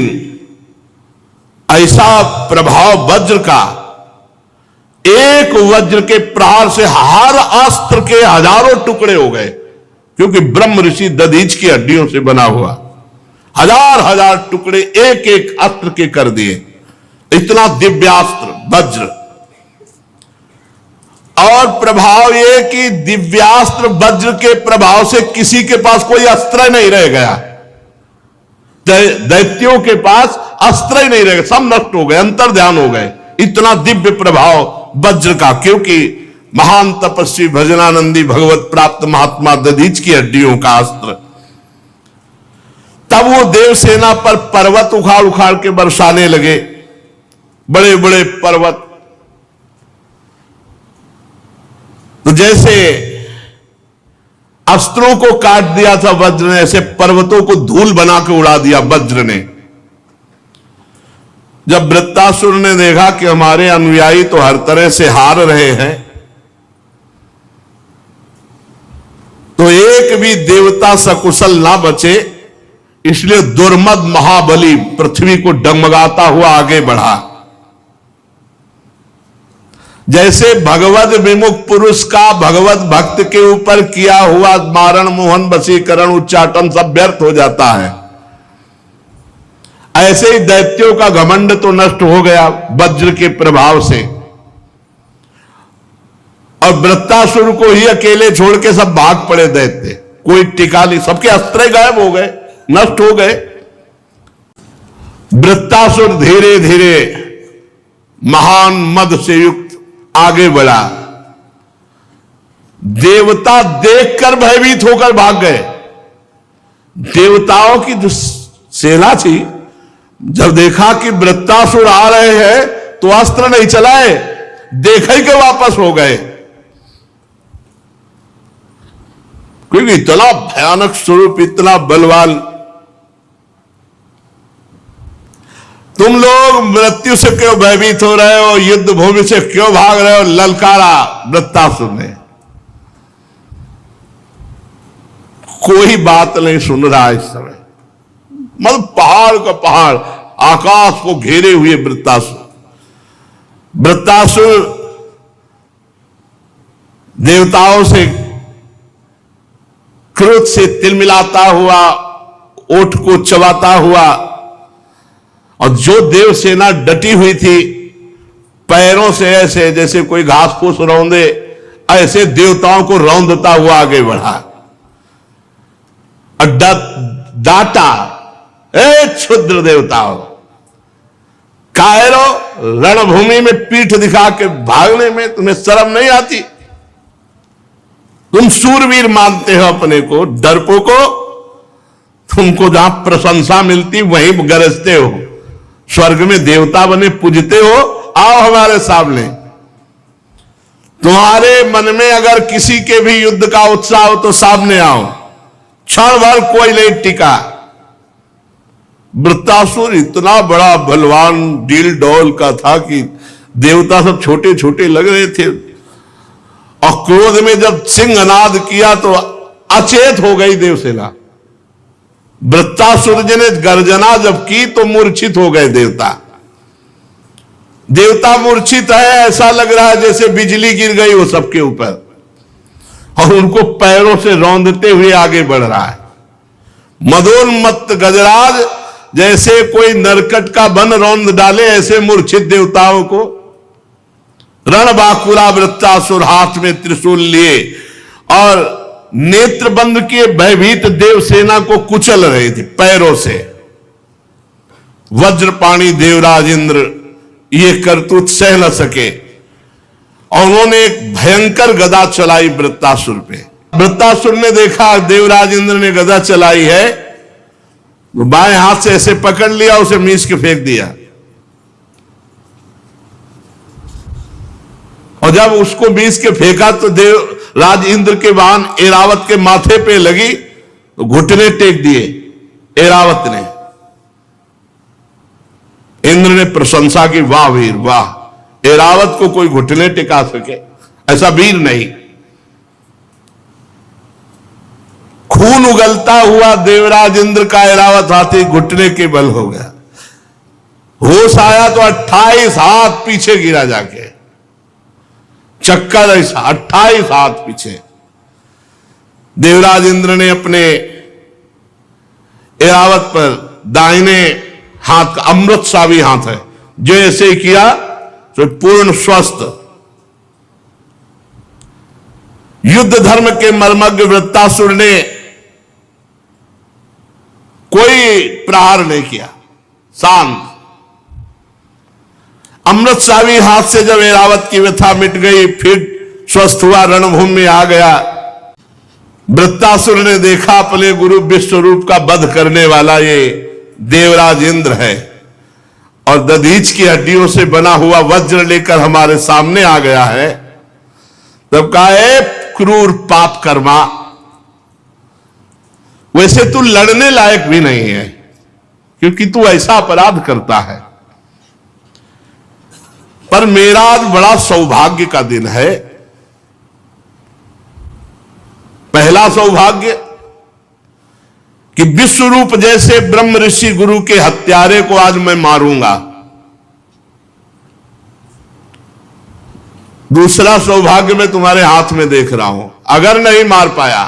ऐसा प्रभाव वज्र का, एक वज्र के प्रहार से हर अस्त्र के हजारों टुकड़े हो गए, क्योंकि ब्रह्म ऋषि दधीच की हड्डियों से बना हुआ, हजार हजार टुकड़े एक एक अस्त्र के कर दिए। इतना दिव्यास्त्र वज्र। और प्रभाव यह कि दिव्यास्त्र वज्र के प्रभाव से किसी के पास कोई अस्त्र नहीं रह गया। दैत्यों के पास अस्त्र ही नहीं रह गए, सब नष्ट हो गए, अंतर्ध्यान हो गए। इतना दिव्य प्रभाव वज्र का, क्योंकि महान तपस्वी भजनानंदी भगवत प्राप्त महात्मा दधीच की हड्डियों का अस्त्र। तब वो देवसेना पर पर्वत उखाड़ उखाड़ के बरसाने लगे, बड़े बड़े पर्वत। तो जैसे अस्त्रों को काट दिया था वज्र ने, ऐसे पर्वतों को धूल बना के उड़ा दिया वज्र ने। जब वृत्तासुर ने देखा कि हमारे अनुयायी तो हर तरह से हार रहे हैं, तो एक भी देवता सकुशल ना बचे, इसलिए दुर्मद महाबली पृथ्वी को डगमगाता हुआ आगे बढ़ा। जैसे भगवत विमुख पुरुष का भगवत भक्त के ऊपर किया हुआ मारण मोहन वशीकरण उच्चाटन सब व्यर्थ हो जाता है, ऐसे ही दैत्यों का घमंड तो नष्ट हो गया वज्र के प्रभाव से। और वृत्तासुर को ही अकेले छोड़ के सब भाग पड़े दैत्य, कोई टिका नहीं, सबके अस्त्र गायब हो गए, नष्ट हो गए। वृत्तासुर धीरे धीरे महान मद से युक्त आगे बढ़ा। देवता देखकर भयभीत होकर भाग गए। देवताओं की जो सेना थी, जब देखा कि वृत्तासुर आ रहे हैं तो अस्त्र नहीं चलाए, देखे के वापस हो गए, क्योंकि इतना भयानक स्वरूप, इतना बलवान। तुम लोग मृत्यु से क्यों भयभीत हो रहे हो, युद्ध भूमि से क्यों भाग रहे हो, ललकारा वृत्तासुर ने। कोई बात नहीं सुन रहा इस समय, मतलब पहाड़ का पहाड़, आकाश को घेरे हुए वृत्तासुर। वृत्तासुर देवताओं से क्रोध से तिलमिलाता हुआ, ओठ को चबाता हुआ, और जो देव सेना डटी हुई थी पैरों से ऐसे जैसे कोई घास फूस रौंदे, ऐसे देवताओं को रौंदता हुआ आगे बढ़ा। और डांटा, ए क्षुद्र देवताओं, कायरो, रणभूमि में पीठ दिखा के भागने में तुम्हें शर्म नहीं आती? तुम शूरवीर मानते हो अपने को, डरपोको, तुमको जहां प्रशंसा मिलती वहीं गरजते हो, स्वर्ग में देवता बने पूजते हो, आओ हमारे सामने। तुम्हारे मन में अगर किसी के भी युद्ध का उत्साह हो तो सामने आओ, क्षण भर कोई नहीं टिका। वृत्तासुर इतना बड़ा बलवान डील डौल का था कि देवता सब छोटे छोटे लग रहे थे, और क्रोध में जब सिंहनाद किया तो अचेत हो गई देवसेना। वृत्तासुर जी ने गर्जना जब की तो मूर्छित हो गए देवता। देवता मूर्छित है, ऐसा लग रहा है जैसे बिजली गिर गई हो सबके ऊपर, और उनको पैरों से रौंदते हुए आगे बढ़ रहा है। मदोन्मत्त गजराज जैसे कोई नरकट का बन रौंद डाले, ऐसे मूर्छित देवताओं को। रणबांकुरा वृत्तासुर हाथ में त्रिशूल लिए और नेत्र बंद किए भयभीत देवसेना को कुचल रहे थे पैरों से। वज्रपाणी देवराज इंद्र ये करतूत सह न सके, और उन्होंने एक भयंकर गदा चलाई वृत्तासुर पे। वृत्तासुर ने देखा देवराज इंद्र ने गदा चलाई है, तो बाएं हाथ से ऐसे पकड़ लिया, उसे मीस के फेंक दिया। और जब उसको मीस के फेंका तो देवराज इंद्र के वाहन ऐरावत के माथे पे लगी, तो घुटने टेक दिए ऐरावत ने। इंद्र ने प्रशंसा की, वाह वीर वाह, ऐरावत को कोई घुटने टिका सके, ऐसा वीर नहीं। खून उगलता हुआ देवराज इंद्र का ऐरावत हाथी घुटने के बल हो गया। होश आया तो 28 हाथ पीछे गिरा जाके, चक्कर ऐसा 28 हाथ पीछे। देवराज इंद्र ने अपने ऐरावत पर दाहिने हाथ का अमृतसावी हाथ है, जो ऐसे ही किया तो पूर्ण स्वस्थ। युद्ध धर्म के मर्मज्ञ वृत्तासुर ने कोई प्रहार नहीं किया, शांत। अमृतसावी हाथ से जब ऐरावत की व्यथा मिट गई, फिर स्वस्थ हुआ, रणभूमि में आ गया। वृत्तासुर ने देखा अपने गुरु विश्वरूप का वध करने वाला ये देवराज इंद्र है, और दधीच की हड्डियों से बना हुआ वज्र लेकर हमारे सामने आ गया है। तब कहा, ए क्रूर पाप कर्मा, वैसे तू लड़ने लायक भी नहीं है, क्योंकि तू ऐसा अपराध करता है। पर मेरा आज बड़ा सौभाग्य का दिन है। पहला सौभाग्य कि विश्वरूप जैसे ब्रह्म ऋषि गुरु के हत्यारे को आज मैं मारूंगा। दूसरा सौभाग्य मैं तुम्हारे हाथ में देख रहा हूं, अगर नहीं मार पाया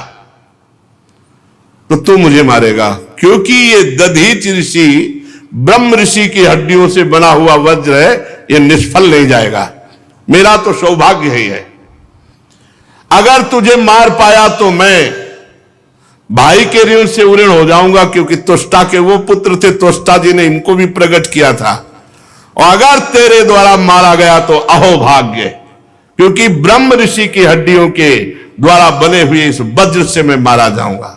तो तू मुझे मारेगा, क्योंकि ये दधीच ऋषि ब्रह्म ऋषि की हड्डियों से बना हुआ वज्र है, ये निष्फल नहीं जाएगा। मेरा तो सौभाग्य ही है। अगर तुझे मार पाया तो मैं भाई के ऋण से उऋण हो जाऊंगा, क्योंकि त्वष्टा के वो पुत्र थे, त्वष्टा जी ने इनको भी प्रकट किया था। और अगर तेरे द्वारा मारा गया तो अहोभाग्य, क्योंकि ब्रह्म ऋषि की हड्डियों के द्वारा बने हुए इस वज्र से मैं मारा जाऊंगा।